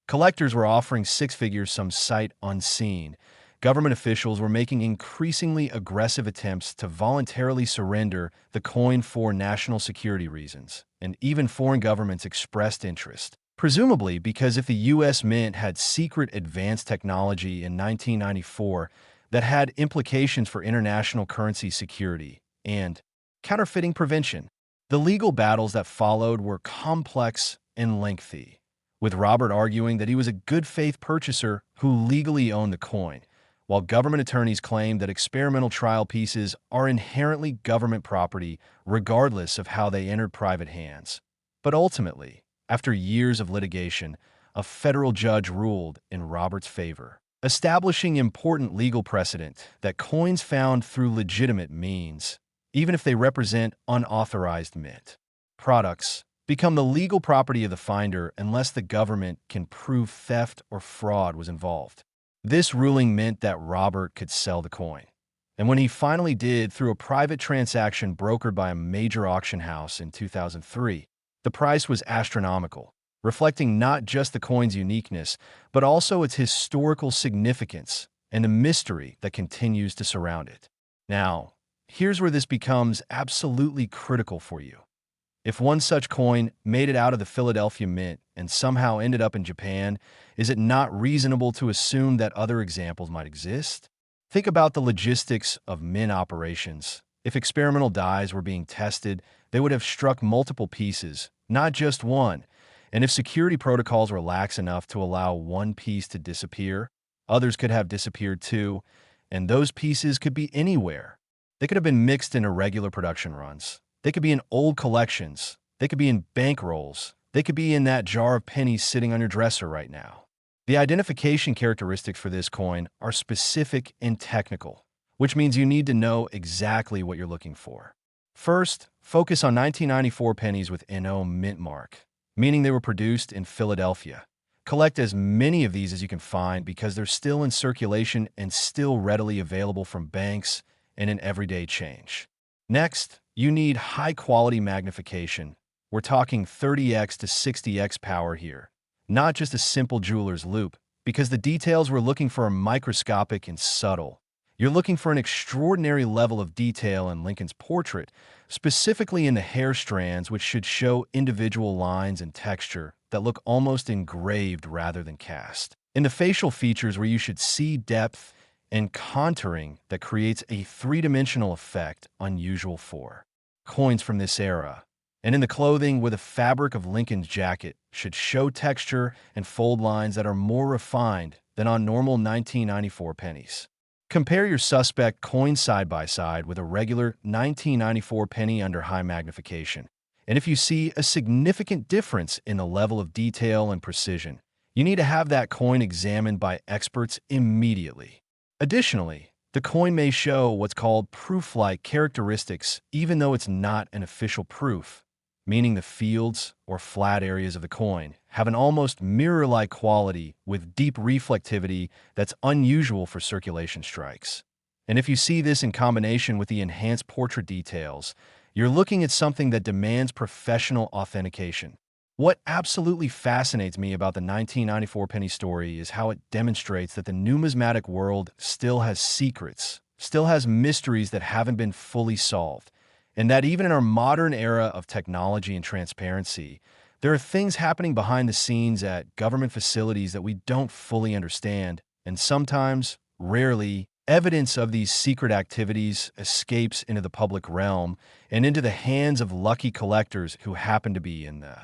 Collectors were offering six figures some sight unseen. Government officials were making increasingly aggressive attempts to voluntarily surrender the coin for national security reasons, and even foreign governments expressed interest. Presumably because if the U.S. Mint had secret advanced technology in 1994 that had implications for international currency security and counterfeiting prevention, the legal battles that followed were complex and lengthy, with Robert arguing that he was a good faith purchaser who legally owned the coin, while government attorneys claimed that experimental trial pieces are inherently government property regardless of how they entered private hands. But ultimately, after years of litigation, a federal judge ruled in Robert's favor, establishing important legal precedent that coins found through legitimate means, even if they represent unauthorized mint products, become the legal property of the finder unless the government can prove theft or fraud was involved. This ruling meant that Robert could sell the coin. And when he finally did through a private transaction brokered by a major auction house in 2003, the price was astronomical, reflecting not just the coin's uniqueness, but also its historical significance and the mystery that continues to surround it. Now, here's where this becomes absolutely critical for you. If one such coin made it out of the Philadelphia Mint and somehow ended up in Japan, is it not reasonable to assume that other examples might exist? Think about the logistics of mint operations. If experimental dies were being tested, they would have struck multiple pieces, not just one. And if security protocols were lax enough to allow one piece to disappear, others could have disappeared too, and those pieces could be anywhere. They could have been mixed in irregular production runs. They could be in old collections. They could be in bankrolls. They could be in that jar of pennies sitting on your dresser right now. The identification characteristics for this coin are specific and technical, which means you need to know exactly what you're looking for. First, focus on 1994 pennies with NO mint mark, meaning they were produced in Philadelphia. Collect as many of these as you can find because they're still in circulation and still readily available from banks and in everyday change. Next, you need high-quality magnification. We're talking 30x to 60x power here, not just a simple jeweler's loupe, because the details we're looking for are microscopic and subtle. You're looking for an extraordinary level of detail in Lincoln's portrait, specifically in the hair strands, which should show individual lines and texture that look almost engraved rather than cast. In the facial features, where you should see depth and contouring that creates a three-dimensional effect unusual for coins from this era. And in the clothing, where the fabric of Lincoln's jacket should show texture and fold lines that are more refined than on normal 1994 pennies. Compare your suspect coin side by side with a regular 1994 penny under high magnification. And if you see a significant difference in the level of detail and precision, you need to have that coin examined by experts immediately. Additionally, the coin may show what's called proof-like characteristics even though it's not an official proof, meaning the fields or flat areas of the coin have an almost mirror-like quality with deep reflectivity that's unusual for circulation strikes. And if you see this in combination with the enhanced portrait details, you're looking at something that demands professional authentication. What absolutely fascinates me about the 1994 penny story is how it demonstrates that the numismatic world still has secrets, still has mysteries that haven't been fully solved, and that even in our modern era of technology and transparency, there are things happening behind the scenes at government facilities that we don't fully understand, and sometimes, rarely, evidence of these secret activities escapes into the public realm and into the hands of lucky collectors who happen to be in the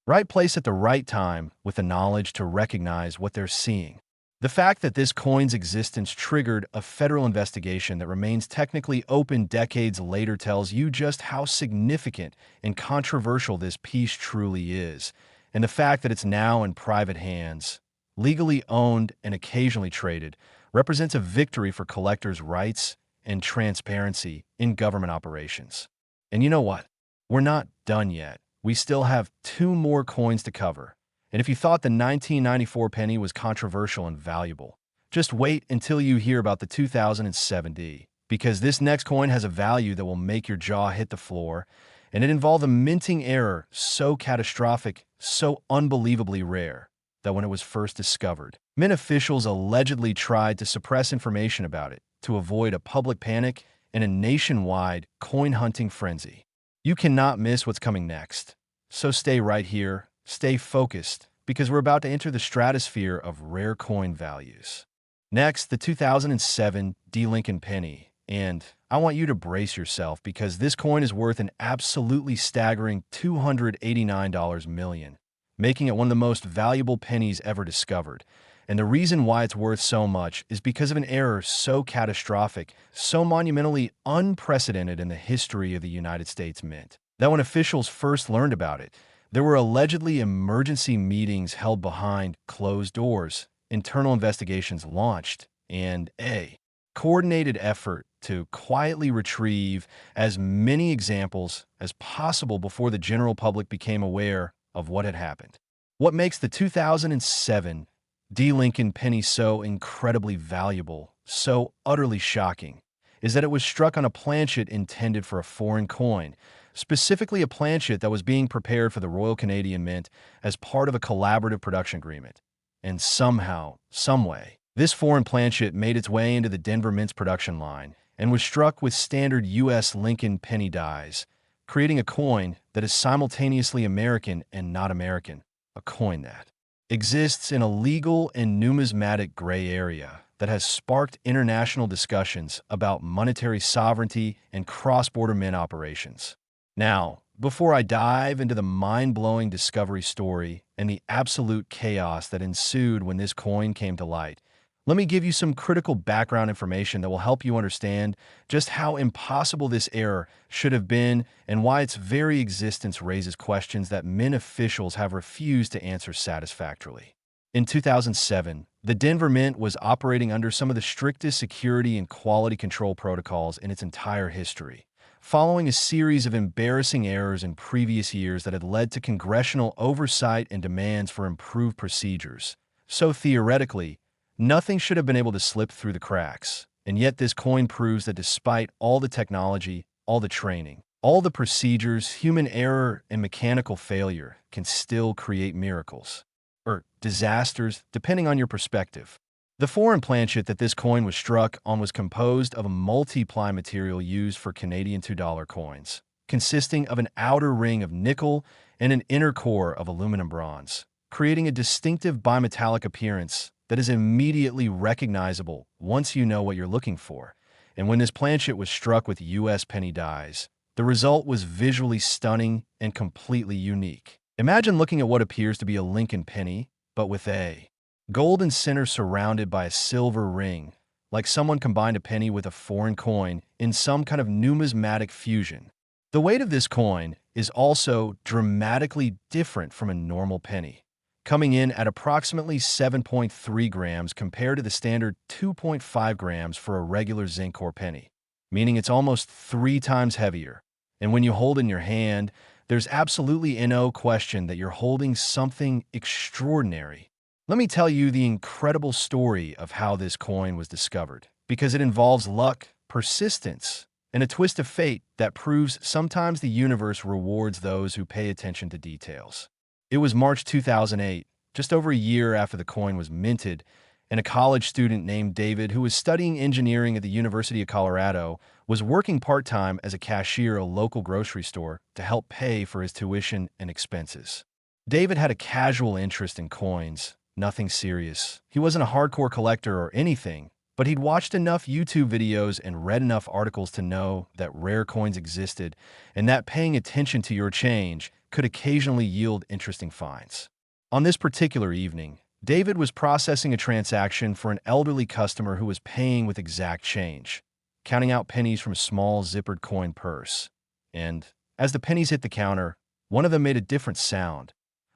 right place at the right time with the knowledge to recognize what they're seeing. The fact that this coin's existence triggered a federal investigation that remains technically open decades later tells you just how significant and controversial this piece truly is, and the fact that it's now in private hands, legally owned and occasionally traded, represents a victory for collectors' rights and transparency in government operations. And you know what? We're not done yet. We still have 2 more coins to cover. And if you thought the 1994 penny was controversial and valuable, just wait until you hear about the 2007 D, because this next coin has a value that will make your jaw hit the floor, and it involved a minting error so catastrophic, so unbelievably rare, that when it was first discovered, mint officials allegedly tried to suppress information about it to avoid a public panic and a nationwide coin-hunting frenzy. You cannot miss what's coming next. So stay right here, stay focused, because we're about to enter the stratosphere of rare coin values. Next, the 2007 D Lincoln Penny. And I want you to brace yourself because this coin is worth an absolutely staggering $289 million, making it one of the most valuable pennies ever discovered. And the reason why it's worth so much is because of an error so catastrophic, so monumentally unprecedented in the history of the United States Mint, that when officials first learned about it, there were allegedly emergency meetings held behind closed doors, internal investigations launched, and a coordinated effort to quietly retrieve as many examples as possible before the general public became aware of what had happened. What makes the 2007 D Lincoln Penny so incredibly valuable, so utterly shocking, is that it was struck on a planchet intended for a foreign coin, specifically a planchet that was being prepared for the Royal Canadian Mint as part of a collaborative production agreement. And somehow, someway, this foreign planchet made its way into the Denver Mint's production line and was struck with standard U.S. Lincoln penny dies, creating a coin that is simultaneously American and not American, a coin that exists in a legal and numismatic gray area that has sparked international discussions about monetary sovereignty and cross-border mint operations. Now, before I dive into the mind-blowing discovery story and the absolute chaos that ensued when this coin came to light, let me give you some critical background information that will help you understand just how impossible this error should have been and why its very existence raises questions that mint officials have refused to answer satisfactorily. In 2007, the Denver Mint was operating under some of the strictest security and quality control protocols in its entire history, following a series of embarrassing errors in previous years that had led to congressional oversight and demands for improved procedures. So theoretically, nothing should have been able to slip through the cracks. And yet this coin proves that despite all the technology, all the training, all the procedures, human error and mechanical failure can still create miracles. Or disasters, depending on your perspective. The foreign planchet that this coin was struck on was composed of a multi-ply material used for Canadian $2 coins, consisting of an outer ring of nickel and an inner core of aluminum bronze, creating a distinctive bimetallic appearance that is immediately recognizable once you know what you're looking for. And when this planchet was struck with U.S. penny dies, the result was visually stunning and completely unique. Imagine looking at what appears to be a Lincoln penny, but with a golden center surrounded by a silver ring, like someone combined a penny with a foreign coin in some kind of numismatic fusion. The weight of this coin is also dramatically different from a normal penny, coming in at approximately 7.3 grams compared to the standard 2.5 grams for a regular zinc ore penny, meaning it's almost 3 times heavier. And when you hold it in your hand, there's absolutely no question that you're holding something extraordinary. Let me tell you the incredible story of how this coin was discovered, because it involves luck, persistence, and a twist of fate that proves sometimes the universe rewards those who pay attention to details. It was March 2008, just over a year after the coin was minted, and a college student named David, who was studying engineering at the University of Colorado, was working part-time as a cashier at a local grocery store to help pay for his tuition and expenses. David had a casual interest in coins, nothing serious. He wasn't a hardcore collector or anything, but he'd watched enough YouTube videos and read enough articles to know that rare coins existed and that paying attention to your change could occasionally yield interesting finds. On this particular evening, David was processing a transaction for an elderly customer who was paying with exact change, counting out pennies from a small zippered coin purse. And as the pennies hit the counter, one of them made a different sound,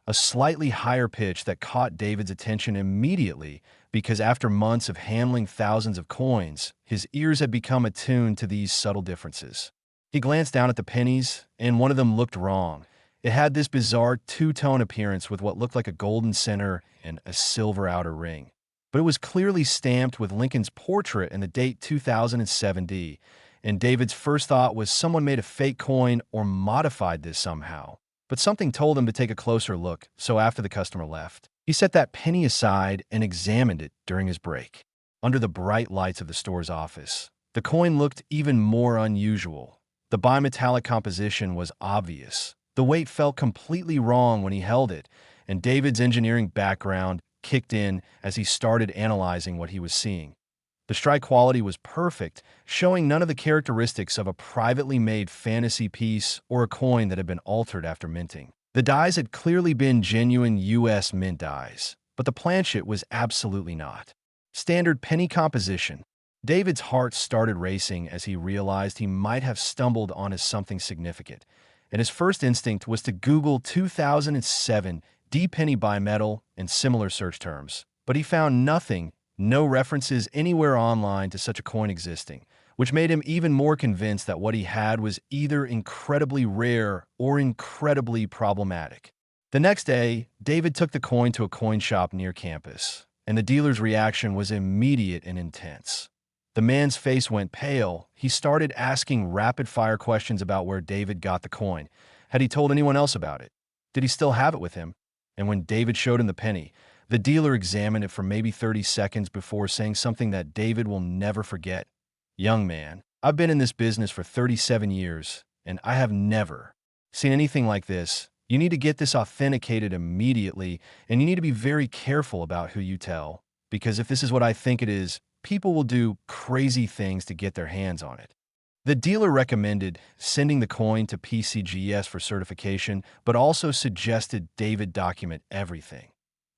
a slightly higher pitch that caught David's attention immediately because after months of handling thousands of coins, his ears had become attuned to these subtle differences. He glanced down at the pennies, and one of them looked wrong. It had this bizarre two-tone appearance with what looked like a golden center and a silver outer ring. But it was clearly stamped with Lincoln's portrait and the date 2007D, and David's first thought was someone made a fake coin or modified this somehow. But something told him to take a closer look, so after the customer left, he set that penny aside and examined it during his break. Under the bright lights of the store's office, the coin looked even more unusual. The bimetallic composition was obvious. The weight felt completely wrong when he held it, and David's engineering background kicked in as he started analyzing what he was seeing. The strike quality was perfect, showing none of the characteristics of a privately made fantasy piece or a coin that had been altered after minting. The dies had clearly been genuine U.S. mint dies, but the planchet was absolutely not. Standard penny composition. David's heart started racing as he realized he might have stumbled onto something significant, and his first instinct was to Google 2007 D-penny bimetal and similar search terms. But he found nothing. No references anywhere online to such a coin existing, which made him even more convinced that what he had was either incredibly rare or incredibly problematic. The next day, David took the coin to a coin shop near campus, and the dealer's reaction was immediate and intense. The man's face went pale. He started asking rapid-fire questions about where David got the coin. Had he told anyone else about it? Did he still have it with him? And when David showed him the penny, the dealer examined it for maybe 30 seconds before saying something that David will never forget. "Young man, I've been in this business for 37 years, and I have never seen anything like this. You need to get this authenticated immediately, and you need to be very careful about who you tell, because if this is what I think it is, people will do crazy things to get their hands on it." The dealer recommended sending the coin to PCGS for certification, but also suggested David document everything.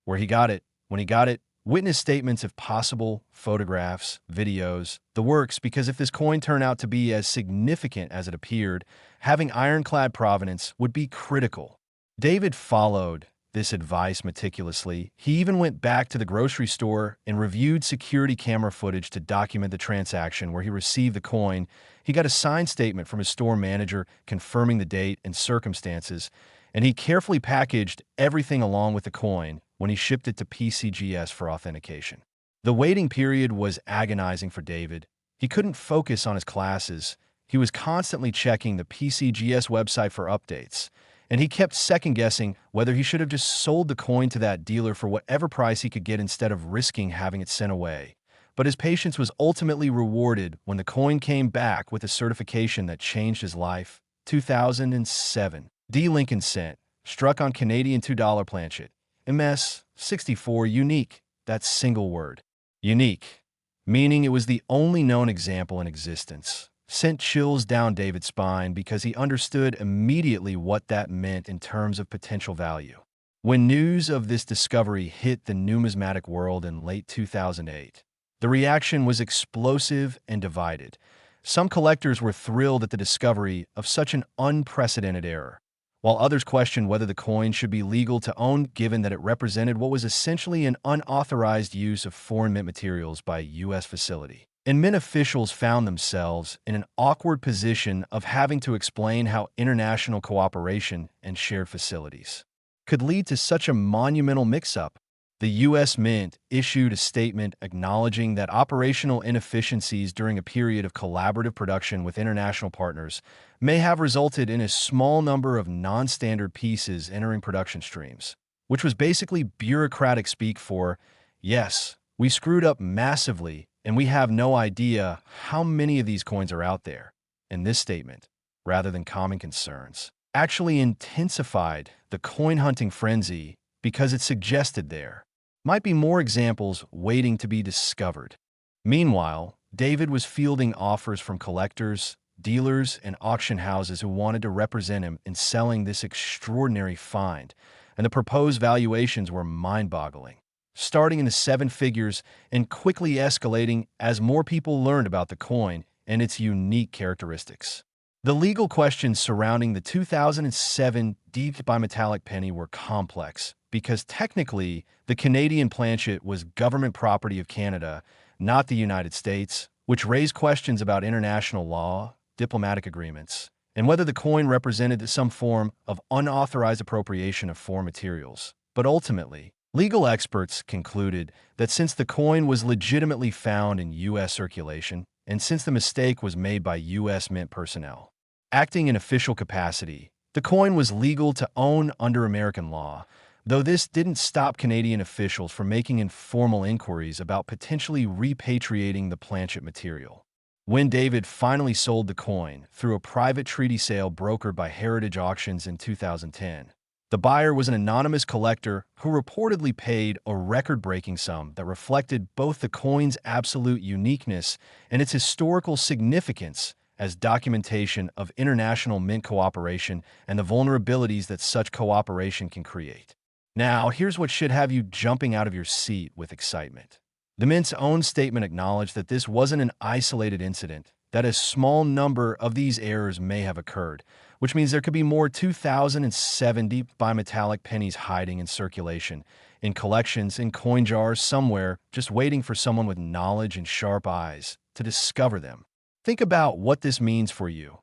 Where he got it, when he got it, witness statements if possible, photographs, videos, the works, because if this coin turned out to be as significant as it appeared, having ironclad provenance would be critical. David followed this advice meticulously. He even went back to the grocery store and reviewed security camera footage to document the transaction where he received the coin. He got a signed statement from his store manager confirming the date and circumstances, and he carefully packaged everything along with the coin when he shipped it to PCGS for authentication. The waiting period was agonizing for David. He couldn't focus on his classes. He was constantly checking the PCGS website for updates, and he kept second-guessing whether he should have just sold the coin to that dealer for whatever price he could get instead of risking having it sent away. But his patience was ultimately rewarded when the coin came back with a certification that changed his life. 2007. D. Lincoln cent, struck on Canadian $2 planchet. MS 64 unique. That's single word. Unique, meaning it was the only known example in existence. Sent chills down David's spine because he understood immediately what that meant in terms of potential value. When news of this discovery hit the numismatic world in late 2008, the reaction was explosive and divided. Some collectors were thrilled at the discovery of such an unprecedented error, while others questioned whether the coin should be legal to own given that it represented what was essentially an unauthorized use of foreign mint materials by a U.S. facility. And mint officials found themselves in an awkward position of having to explain how international cooperation and shared facilities could lead to such a monumental mix-up. The U.S. Mint issued a statement acknowledging that operational inefficiencies during a period of collaborative production with international partners may have resulted in a small number of non-standard pieces entering production streams, which was basically bureaucratic speak for, yes, we screwed up massively and we have no idea how many of these coins are out there. And this statement, rather than calming concerns, actually intensified the coin hunting frenzy because it suggested there might be more examples waiting to be discovered. Meanwhile, David was fielding offers from collectors, dealers, and auction houses who wanted to represent him in selling this extraordinary find, and the proposed valuations were mind-boggling, starting in the seven figures and quickly escalating as more people learned about the coin and its unique characteristics. The legal questions surrounding the 2007 deep bimetallic penny were complex because technically the Canadian planchet was government property of Canada, not the United States, which raised questions about international law, diplomatic agreements, and whether the coin represented some form of unauthorized appropriation of foreign materials. But ultimately, legal experts concluded that since the coin was legitimately found in U.S. circulation, and since the mistake was made by U.S. Mint personnel acting in official capacity, the coin was legal to own under American law, though this didn't stop Canadian officials from making informal inquiries about potentially repatriating the planchet material. When David finally sold the coin through a private treaty sale brokered by Heritage Auctions in 2010, the buyer was an anonymous collector who reportedly paid a record-breaking sum that reflected both the coin's absolute uniqueness and its historical significance as documentation of international mint cooperation and the vulnerabilities that such cooperation can create. Now, here's what should have you jumping out of your seat with excitement. The Mint's own statement acknowledged that this wasn't an isolated incident, that a small number of these errors may have occurred, which means there could be more 2070 bimetallic pennies hiding in circulation, in collections, in coin jars somewhere, just waiting for someone with knowledge and sharp eyes to discover them. Think about what this means for you.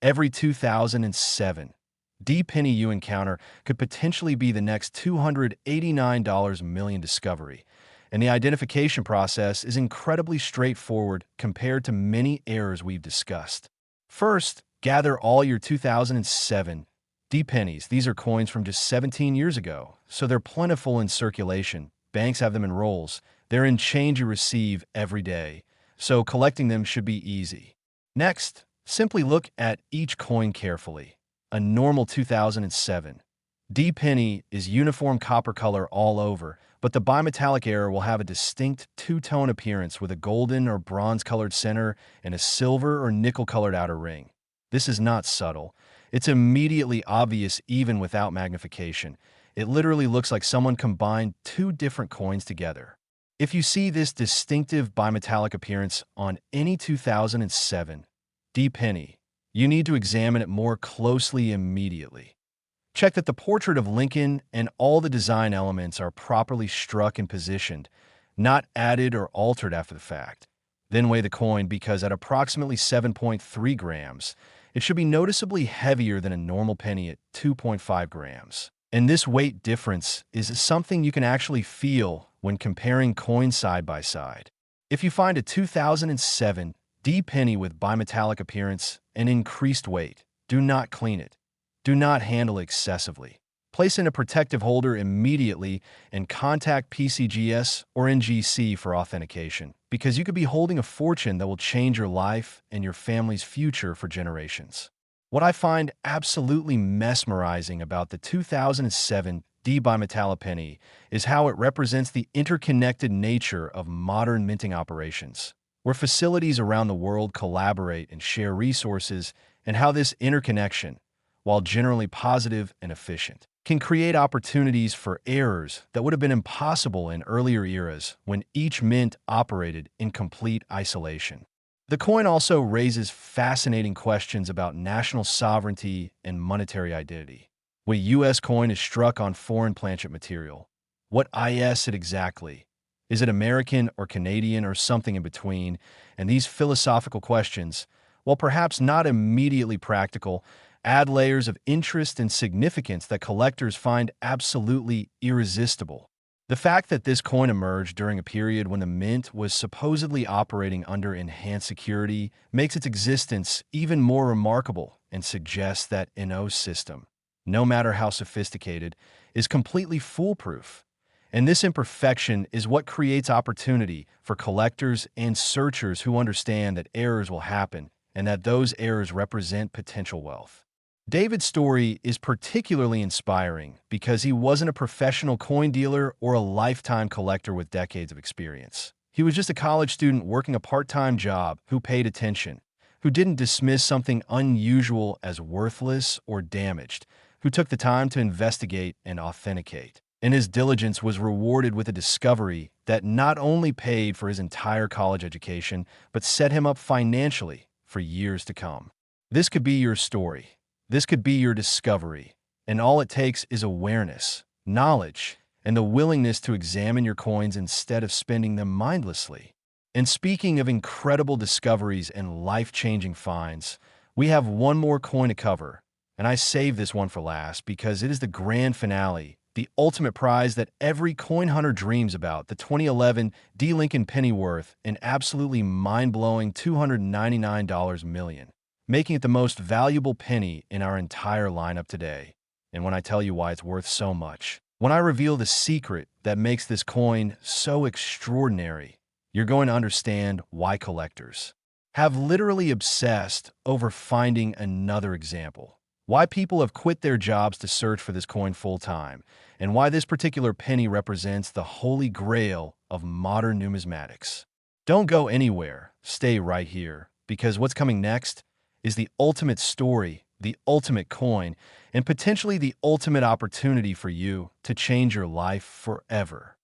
Every 2007 D penny you encounter could potentially be the next $289 million discovery, and the identification process is incredibly straightforward compared to many errors we've discussed. First, gather all your 2007 D pennies. These are coins from just 17 years ago, so they're plentiful in circulation. Banks have them in rolls. They're in change you receive every day, so collecting them should be easy. Next, simply look at each coin carefully. A normal 2007 D penny is uniform copper color all over, but the bimetallic error will have a distinct two-tone appearance with a golden or bronze-colored center and a silver or nickel-colored outer ring. This is not subtle. It's immediately obvious even without magnification. It literally looks like someone combined two different coins together. If you see this distinctive bimetallic appearance on any 2007 D penny, you need to examine it more closely immediately. Check that the portrait of Lincoln and all the design elements are properly struck and positioned, not added or altered after the fact. Then weigh the coin because at approximately 7.3 grams, it should be noticeably heavier than a normal penny at 2.5 grams. And this weight difference is something you can actually feel when comparing coins side by side. If you find a 2007 D penny with bimetallic appearance and increased weight, do not clean it. Do not handle it excessively. Place in a protective holder immediately and contact PCGS or NGC for authentication, because you could be holding a fortune that will change your life and your family's future for generations. What I find absolutely mesmerizing about the 2007 D bimetallic penny is how it represents the interconnected nature of modern minting operations, where facilities around the world collaborate and share resources, and how this interconnection, while generally positive and efficient, can create opportunities for errors that would have been impossible in earlier eras when each mint operated in complete isolation. The coin also raises fascinating questions about national sovereignty and monetary identity. When a U.S. coin is struck on foreign planchet material, what is it exactly? Is it American or Canadian or something in between? And these philosophical questions, while perhaps not immediately practical, add layers of interest and significance that collectors find absolutely irresistible. The fact that this coin emerged during a period when the mint was supposedly operating under enhanced security makes its existence even more remarkable and suggests that NO system, no matter how sophisticated, is completely foolproof. And this imperfection is what creates opportunity for collectors and searchers who understand that errors will happen and that those errors represent potential wealth. David's story is particularly inspiring because he wasn't a professional coin dealer or a lifetime collector with decades of experience. He was just a college student working a part-time job who paid attention, who didn't dismiss something unusual as worthless or damaged, who took the time to investigate and authenticate. And his diligence was rewarded with a discovery that not only paid for his entire college education, but set him up financially for years to come. This could be your story. This could be your discovery, and all it takes is awareness, knowledge, and the willingness to examine your coins instead of spending them mindlessly. And speaking of incredible discoveries and life-changing finds, we have one more coin to cover, and I saved this one for last because it is the grand finale, the ultimate prize that every coin hunter dreams about, the 2011 D Lincoln Penny worth an absolutely mind-blowing $299 million, making it the most valuable penny in our entire lineup today. And when I tell you why it's worth so much, when I reveal the secret that makes this coin so extraordinary, you're going to understand why collectors have literally obsessed over finding another example, why people have quit their jobs to search for this coin full-time, and why this particular penny represents the holy grail of modern numismatics. Don't go anywhere, stay right here, because what's coming next is the ultimate story, the ultimate coin, and potentially the ultimate opportunity for you to change your life forever.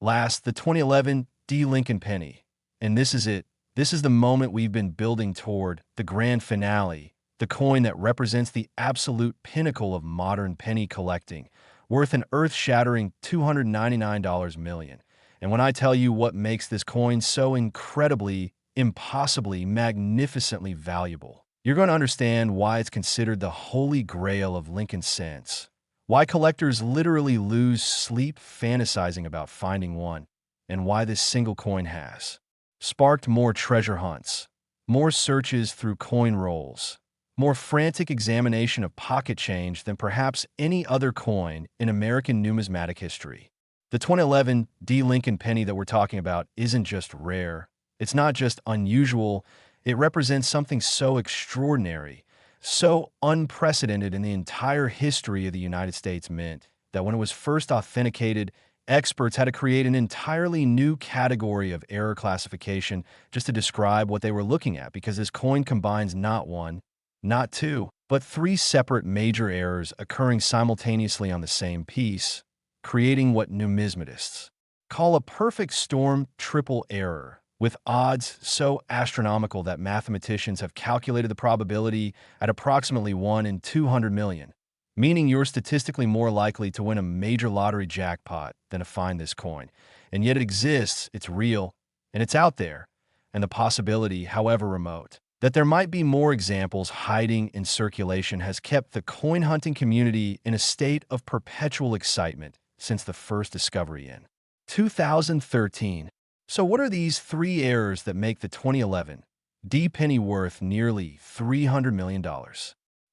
Last, the 2011 D Lincoln Penny. And this is it. This is the moment we've been building toward, the grand finale, the coin that represents the absolute pinnacle of modern penny collecting, worth an earth-shattering $299 million. And when I tell you what makes this coin so incredibly, impossibly, magnificently valuable, you're going to understand why it's considered the holy grail of Lincoln cents, why collectors literally lose sleep fantasizing about finding one, and why this single coin has sparked more treasure hunts, more searches through coin rolls, more frantic examination of pocket change than perhaps any other coin in American numismatic history. The 2011 D Lincoln Penny that we're talking about isn't just rare, it's not just unusual, it represents something so extraordinary, so unprecedented in the entire history of the United States Mint, that when it was first authenticated, experts had to create an entirely new category of error classification just to describe what they were looking at, because this coin combines not one, not two, but three separate major errors occurring simultaneously on the same piece, creating what numismatists call a perfect storm triple error, with odds so astronomical that mathematicians have calculated the probability at approximately 1 in 200 million, meaning you're statistically more likely to win a major lottery jackpot than to find this coin. And yet it exists, it's real, and it's out there, and the possibility, however remote, that there might be more examples hiding in circulation has kept the coin hunting community in a state of perpetual excitement since the first discovery in 2013. So what are these three errors that make the 2011 D penny worth nearly $300 million?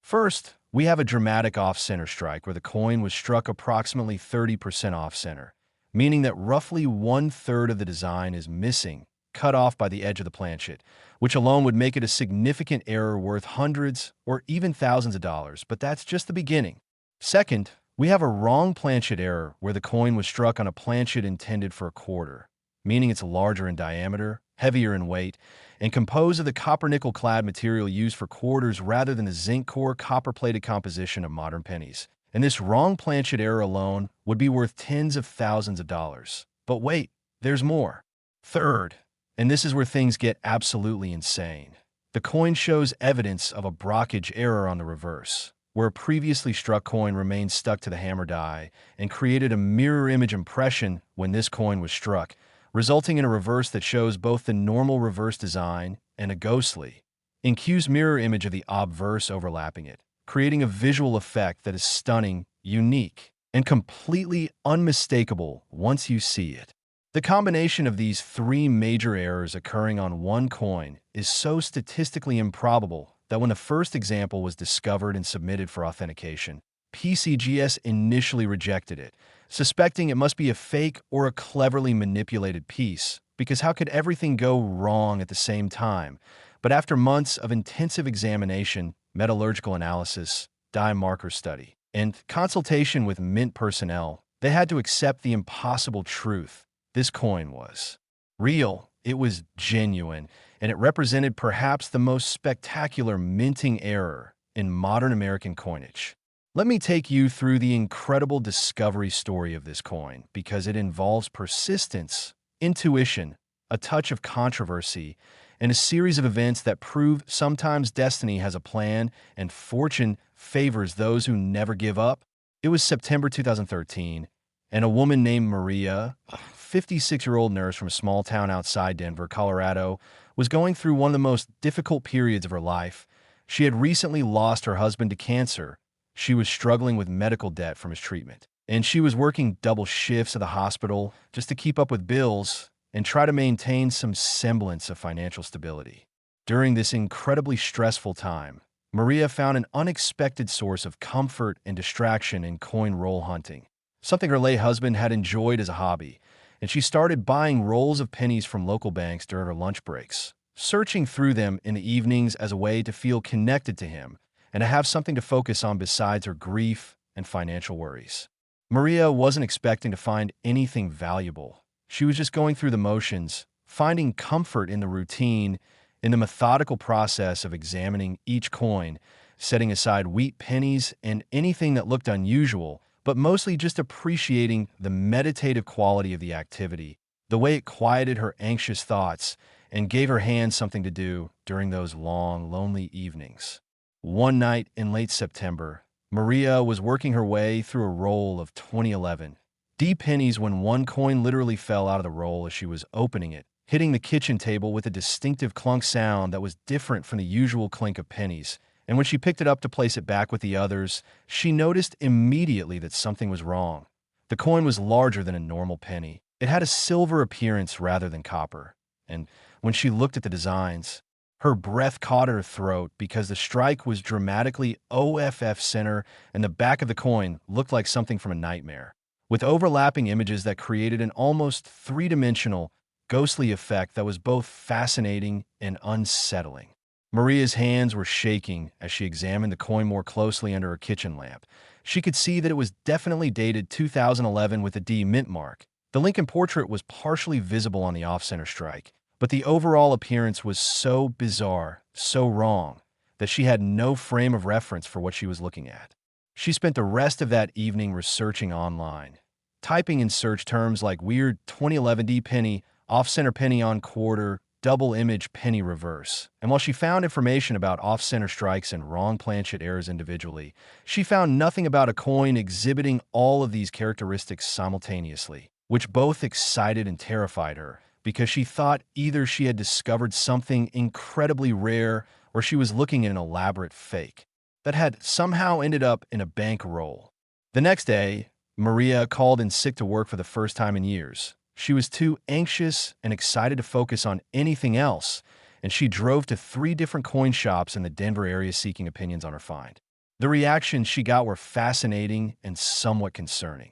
First, we have a dramatic off-center strike where the coin was struck approximately 30% off-center, meaning that roughly one-third of the design is missing, cut off by the edge of the planchet, which alone would make it a significant error worth hundreds or even thousands of dollars, but that's just the beginning. Second, we have a wrong planchet error where the coin was struck on a planchet intended for a quarter, meaning it's larger in diameter, heavier in weight, and composed of the copper-nickel clad material used for quarters rather than the zinc core copper-plated composition of modern pennies. And this wrong planchet error alone would be worth tens of thousands of dollars. But wait, there's more. Third, and this is where things get absolutely insane, the coin shows evidence of a brockage error on the reverse, where a previously struck coin remained stuck to the hammer die and created a mirror image impression when this coin was struck, resulting in a reverse that shows both the normal reverse design and a ghostly, incused mirror image of the obverse overlapping it, creating a visual effect that is stunning, unique, and completely unmistakable once you see it. The combination of these three major errors occurring on one coin is so statistically improbable that when the first example was discovered and submitted for authentication, PCGS initially rejected it, suspecting it must be a fake or a cleverly manipulated piece, because how could everything go wrong at the same time? But after months of intensive examination, metallurgical analysis, dye marker study, and consultation with mint personnel, they had to accept the impossible truth. This coin was real, it was genuine, and it represented perhaps the most spectacular minting error in modern American coinage. Let me take you through the incredible discovery story of this coin because it involves persistence, intuition, a touch of controversy, and a series of events that prove sometimes destiny has a plan and fortune favors those who never give up. It was September 2013, and a woman named Maria, a 56-year-old nurse from a small town outside Denver, Colorado, was going through one of the most difficult periods of her life. She had recently lost her husband to cancer. She was struggling with medical debt from his treatment, and she was working double shifts at the hospital just to keep up with bills and try to maintain some semblance of financial stability. During this incredibly stressful time, Maria found an unexpected source of comfort and distraction in coin roll hunting, something her late husband had enjoyed as a hobby, and she started buying rolls of pennies from local banks during her lunch breaks, searching through them in the evenings as a way to feel connected to him and to have something to focus on besides her grief and financial worries. Maria wasn't expecting to find anything valuable. She was just going through the motions, finding comfort in the routine, in the methodical process of examining each coin, setting aside wheat pennies and anything that looked unusual, but mostly just appreciating the meditative quality of the activity, the way it quieted her anxious thoughts and gave her hands something to do during those long, lonely evenings. One night in late September, Maria was working her way through a roll of 2011 D pennies when one coin literally fell out of the roll as she was opening it, hitting the kitchen table with a distinctive clunk sound that was different from the usual clink of pennies. And when she picked it up to place it back with the others, she noticed immediately that something was wrong. The coin was larger than a normal penny. It had a silver appearance rather than copper. And when she looked at the designs, her breath caught her throat because the strike was dramatically OFF center and the back of the coin looked like something from a nightmare, with overlapping images that created an almost three-dimensional, ghostly effect that was both fascinating and unsettling. Maria's hands were shaking as she examined the coin more closely under her kitchen lamp. She could see that it was definitely dated 2011 with a D mint mark. The Lincoln portrait was partially visible on the off-center strike, but the overall appearance was so bizarre, so wrong, that she had no frame of reference for what she was looking at. She spent the rest of that evening researching online, typing in search terms like weird 2011 D penny, off-center penny on quarter, double-image penny reverse, and while she found information about off-center strikes and wrong planchet errors individually, she found nothing about a coin exhibiting all of these characteristics simultaneously, which both excited and terrified her, because she thought either she had discovered something incredibly rare or she was looking at an elaborate fake that had somehow ended up in a bankroll. The next day, Maria called in sick to work for the first time in years. She was too anxious and excited to focus on anything else, and she drove to 3 different coin shops in the Denver area seeking opinions on her find. The reactions she got were fascinating and somewhat concerning.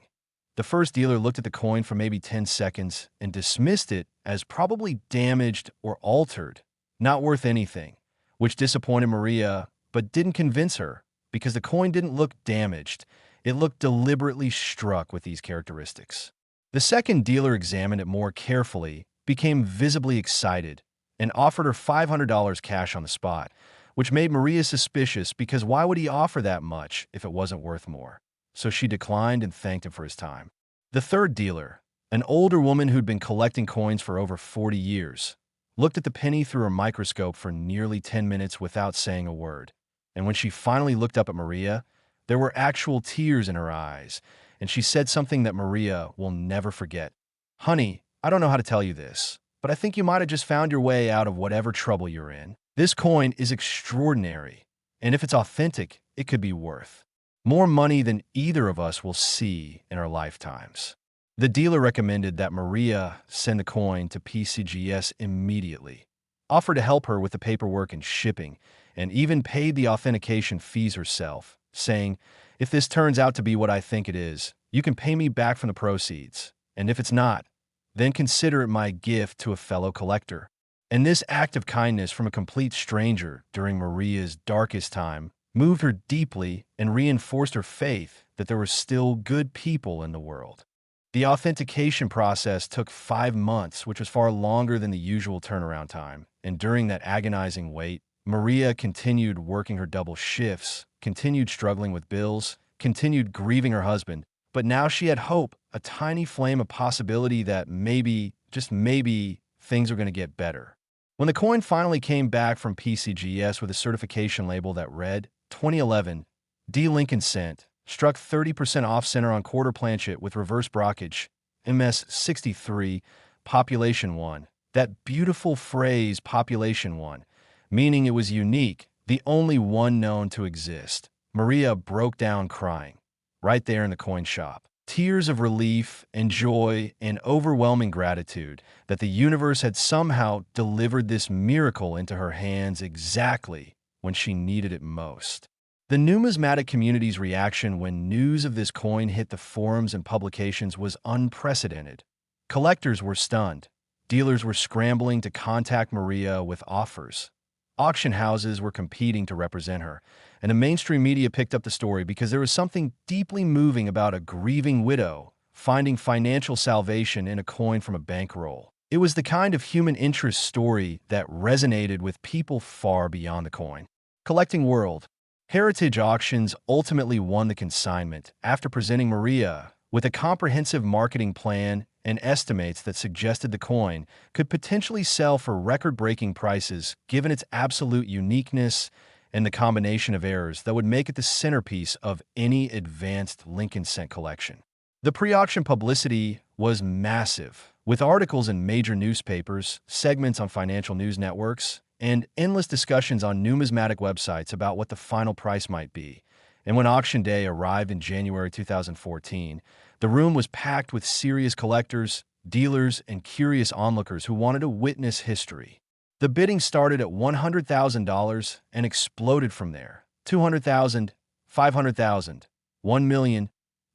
The first dealer looked at the coin for maybe 10 seconds and dismissed it as probably damaged or altered, not worth anything, which disappointed Maria but didn't convince her because the coin didn't look damaged. It looked deliberately struck with these characteristics. The second dealer examined it more carefully, became visibly excited, and offered her $500 cash on the spot, which made Maria suspicious because why would he offer that much if it wasn't worth more? So she declined and thanked him for his time. The third dealer, an older woman who'd been collecting coins for over 40 years, looked at the penny through a microscope for nearly 10 minutes without saying a word. And when she finally looked up at Maria, there were actual tears in her eyes, and she said something that Maria will never forget. "Honey, I don't know how to tell you this, but I think you might have just found your way out of whatever trouble you're in. This coin is extraordinary, and if it's authentic, it could be worth more money than either of us will see in our lifetimes." The dealer recommended that Maria send the coin to PCGS immediately, offered to help her with the paperwork and shipping, and even paid the authentication fees herself, saying, "If this turns out to be what I think it is, you can pay me back from the proceeds, and if it's not, then consider it my gift to a fellow collector." And this act of kindness from a complete stranger during Maria's darkest time moved her deeply and reinforced her faith that there were still good people in the world. The authentication process took 5 months, which was far longer than the usual turnaround time, and during that agonizing wait, Maria continued working her double shifts, continued struggling with bills, continued grieving her husband, but now she had hope, a tiny flame of possibility that maybe, just maybe, things are going to get better. When the coin finally came back from PCGS with a certification label that read, 2011, D. Lincoln Cent, struck 30% off-center on quarter planchet with reverse brockage, MS63, population 1. That beautiful phrase, population 1, meaning it was unique, the only one known to exist. Maria broke down crying, right there in the coin shop. Tears of relief and joy and overwhelming gratitude that the universe had somehow delivered this miracle into her hands exactly when she needed it most. The numismatic community's reaction when news of this coin hit the forums and publications was unprecedented. Collectors were stunned. Dealers were scrambling to contact Maria with offers. Auction houses were competing to represent her, and the mainstream media picked up the story because there was something deeply moving about a grieving widow finding financial salvation in a coin from a bankroll. It was the kind of human interest story that resonated with people far beyond the coin. Collecting World. Heritage Auctions ultimately won the consignment after presenting Maria with a comprehensive marketing plan and estimates that suggested the coin could potentially sell for record-breaking prices given its absolute uniqueness and the combination of errors that would make it the centerpiece of any advanced Lincoln Cent collection. The pre-auction publicity was massive, with articles in major newspapers, segments on financial news networks, and endless discussions on numismatic websites about what the final price might be. And when auction day arrived in January 2014, the room was packed with serious collectors, dealers, and curious onlookers who wanted to witness history. The bidding started at $100,000 and exploded from there. $200,000, $500,000, $1 million,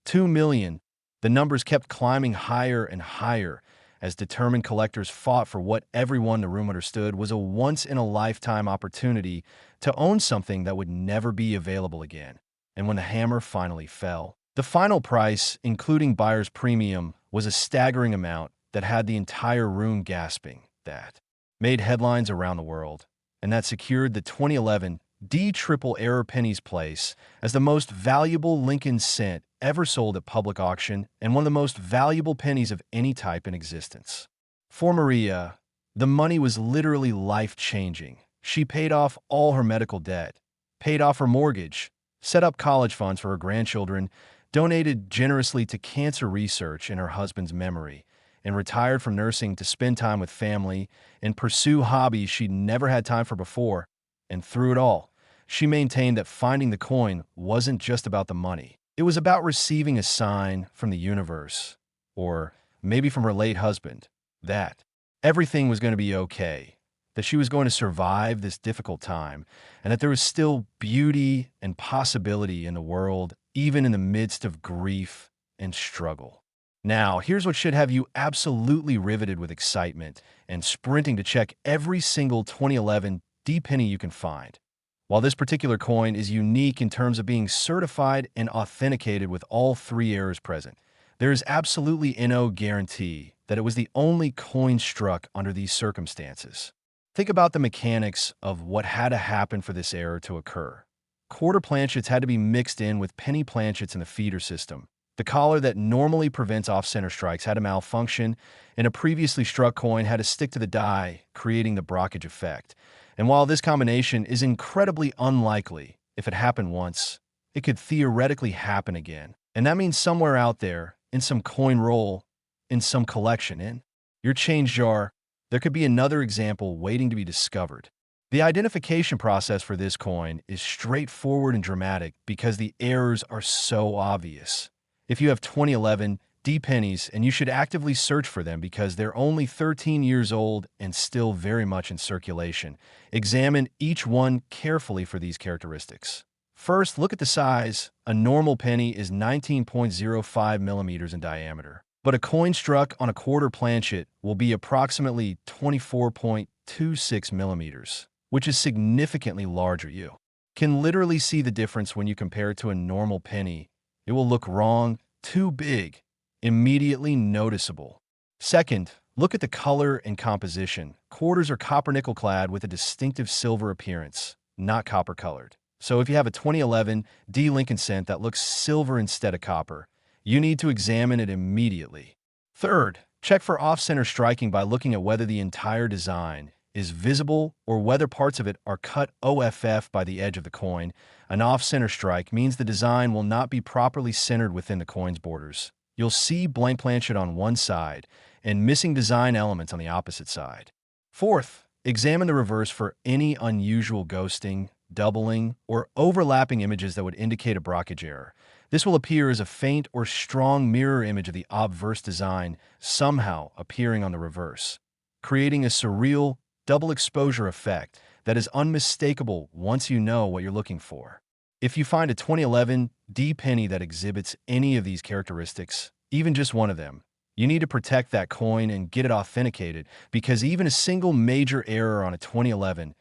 $2 million. The numbers kept climbing higher and higher as determined collectors fought for what everyone in the room understood was a once-in-a-lifetime opportunity to own something that would never be available again. And when the hammer finally fell, the final price, including buyer's premium, was a staggering amount that had the entire room gasping. That made headlines around the world, and that secured the 2011 D Triple Error Pennies place as the most valuable Lincoln Cent ever sold at public auction and one of the most valuable pennies of any type in existence. For Maria, The money was literally life-changing. She paid off all her medical debt, paid off her mortgage, set up college funds for her grandchildren, donated generously to cancer research in her husband's memory, and retired from nursing to spend time with family and pursue hobbies she'd never had time for before. And through it all, she maintained that finding the coin wasn't just about the money. It was about receiving a sign from the universe, or maybe from her late husband, that everything was going to be okay, that she was going to survive this difficult time, and that there was still beauty and possibility in the world, even in the midst of grief and struggle. Now, here's what should have you absolutely riveted with excitement and sprinting to check every single 2011 D-penny you can find. While this particular coin is unique in terms of being certified and authenticated with all three errors present, there is absolutely no guarantee that it was the only coin struck under these circumstances. Think about the mechanics of what had to happen for this error to occur. Quarter planchets had to be mixed in with penny planchets in the feeder system. The collar that normally prevents off-center strikes had to malfunction, and a previously struck coin had to stick to the die, creating the blockage effect. And while this combination is incredibly unlikely, if it happened once, it could theoretically happen again. And that means somewhere out there, in some coin roll, in some collection, in your change jar, there could be another example waiting to be discovered. The identification process for this coin is straightforward and dramatic because the errors are so obvious. If you have 2011 D-pennies, and you should actively search for them because they're only 13 years old and still very much in circulation, examine each one carefully for these characteristics. First, look at the size. A normal penny is 19.05 millimeters in diameter, but a coin struck on a quarter planchet will be approximately 24.26 millimeters, which is significantly larger. You can literally see the difference when you compare it to a normal penny. It will look wrong, too big, immediately noticeable. Second, look at the color and composition. Quarters are copper-nickel clad with a distinctive silver appearance, not copper-colored. So if you have a 2011 D Lincoln cent that looks silver instead of copper, you need to examine it immediately. Third, check for off-center striking by looking at whether the entire design is visible or whether parts of it are cut off by the edge of the coin. An off-center strike means the design will not be properly centered within the coin's borders. You'll see blank planchet on one side and missing design elements on the opposite side. Fourth, examine the reverse for any unusual ghosting, doubling, or overlapping images that would indicate a blockage error. This will appear as a faint or strong mirror image of the Obverse design somehow appearing on the reverse, creating a surreal double exposure effect that is unmistakable once you know what you're looking for. If you find a 2011 D-penny that exhibits any of these characteristics, even just one of them, you need to protect that coin and get it authenticated because even a single major error on a 2011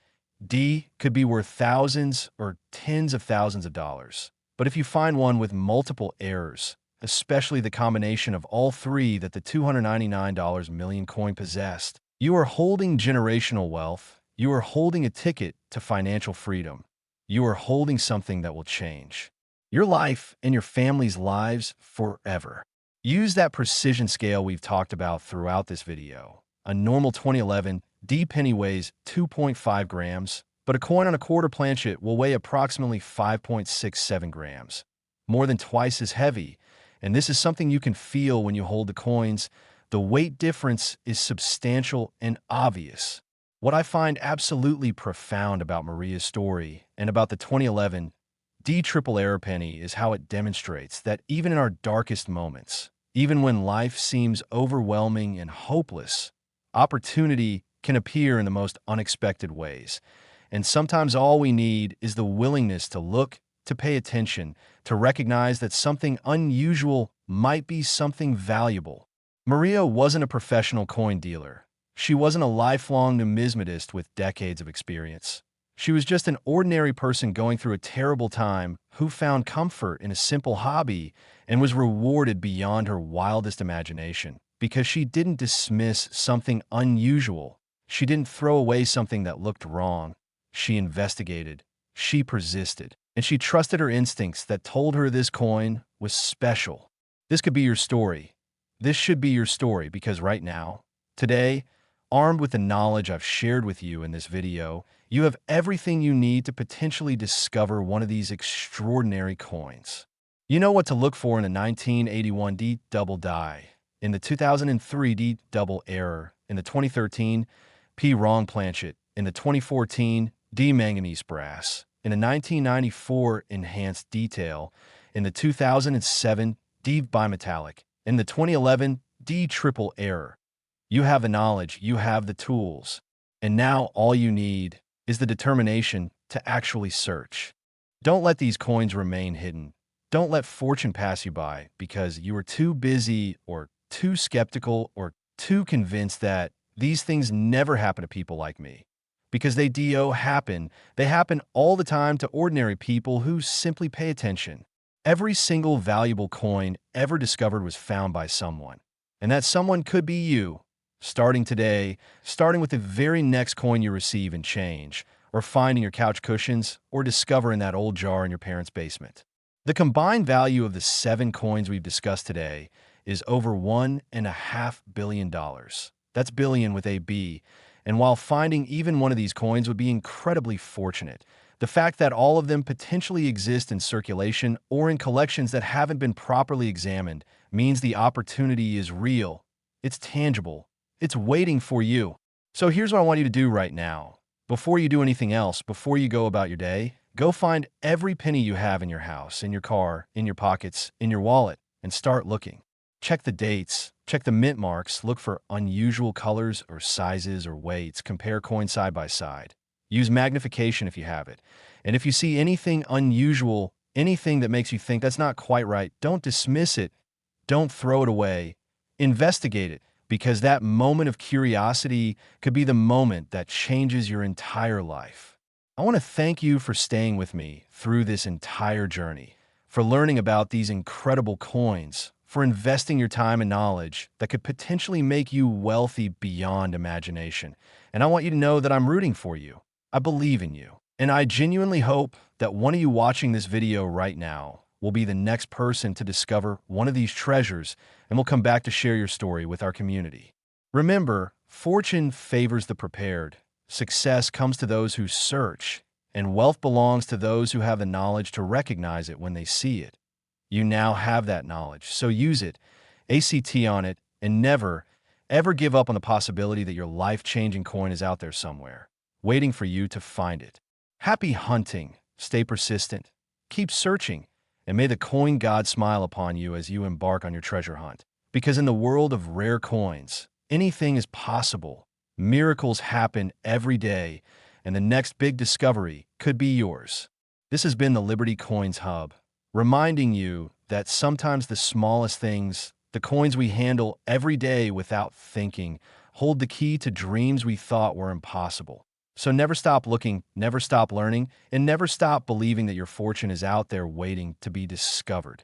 D could be worth thousands or tens of thousands of dollars. But if you find one with multiple errors, especially the combination of all three that the $299 million coin possessed, you are holding generational wealth. You are holding a ticket to financial freedom. You are holding something that will change your life and your family's lives forever. Use that precision scale we've talked about throughout this video. A normal 2011 D-penny weighs 2.5 grams, but a coin on a quarter planchet will weigh approximately 5.67 grams, more than twice as heavy, and this is something you can feel when you hold the coins. The weight difference is substantial and obvious. What I find absolutely profound about Maria's story and about the 2011 D-triple error penny is how it demonstrates that even in our darkest moments, even when life seems overwhelming and hopeless, opportunity can appear in the most unexpected ways. And sometimes all we need is the willingness to look, to pay attention, to recognize that something unusual might be something valuable. Maria wasn't a professional coin dealer. She wasn't a lifelong numismatist with decades of experience. She was just an ordinary person going through a terrible time who found comfort in a simple hobby and was rewarded beyond her wildest imagination because she didn't dismiss something unusual. She didn't throw away something that looked wrong. She investigated, she persisted, and she trusted her instincts that told her this coin was special. This could be your story. This should be your story because right now, today, Armed with the knowledge I've shared with you in this video, you have everything you need to potentially discover one of these extraordinary coins. You know what to look for in a 1981 D double die, in the 2003 D double error, in the 2013 P wrong planchet, in the 2014 D manganese brass, in the 1994 enhanced detail, in the 2007 D bimetallic, in the 2011 D triple error. You have the knowledge, you have the tools, and now all you need is the determination to actually search. Don't let these coins remain hidden. Don't let fortune pass you by because you are too busy or too skeptical or too convinced that these things never happen to people like me. Because they happen. They happen all the time to ordinary people who simply pay attention. Every single valuable coin ever discovered was found by someone. And that someone could be you. Starting today, starting with the very next coin you receive in change, or finding your couch cushions, or discovering that old jar in your parents' basement. The combined value of the 7 coins we've discussed today is over $1.5 billion. That's billion with a B. And while finding even one of these coins would be incredibly fortunate, the fact that all of them potentially exist in circulation or in collections that haven't been properly examined means the opportunity is real. It's tangible. It's waiting for you. So here's what I want you to do right now. Before you do anything else, before you go about your day, go find every penny you have in your house, in your car, in your pockets, in your wallet, and start looking. Check the dates, check the mint marks, look for unusual colors or sizes or weights, compare coins side by side. Use magnification if you have it. And if you see anything unusual, anything that makes you think that's not quite right, don't dismiss it. Don't throw it away. Investigate it, because that moment of curiosity could be the moment that changes your entire life. I want to thank you for staying with me through this entire journey, for learning about these incredible coins, for investing your time and knowledge that could potentially make you wealthy beyond imagination. And I want you to know that I'm rooting for you. I believe in you. And I genuinely hope that one of you watching this video right now will be the next person to discover one of these treasures and will come back to share your story with our community. Remember, fortune favors the prepared. Success comes to those who search, and wealth belongs to those who have the knowledge to recognize it when they see it. You now have that knowledge, so use it, ACT on it, and never, ever give up on the possibility that your life-changing coin is out there somewhere, waiting for you to find it. Happy hunting, stay persistent, keep searching, and may the coin god smile upon you as you embark on your treasure hunt. Because in the world of rare coins, anything is possible. Miracles happen every day, and the next big discovery could be yours. This has been the Liberty Coins Hub, reminding you that sometimes the smallest things, the coins we handle every day without thinking, hold the key to dreams we thought were impossible. So never stop looking, never stop learning, and never stop believing that your fortune is out there waiting to be discovered.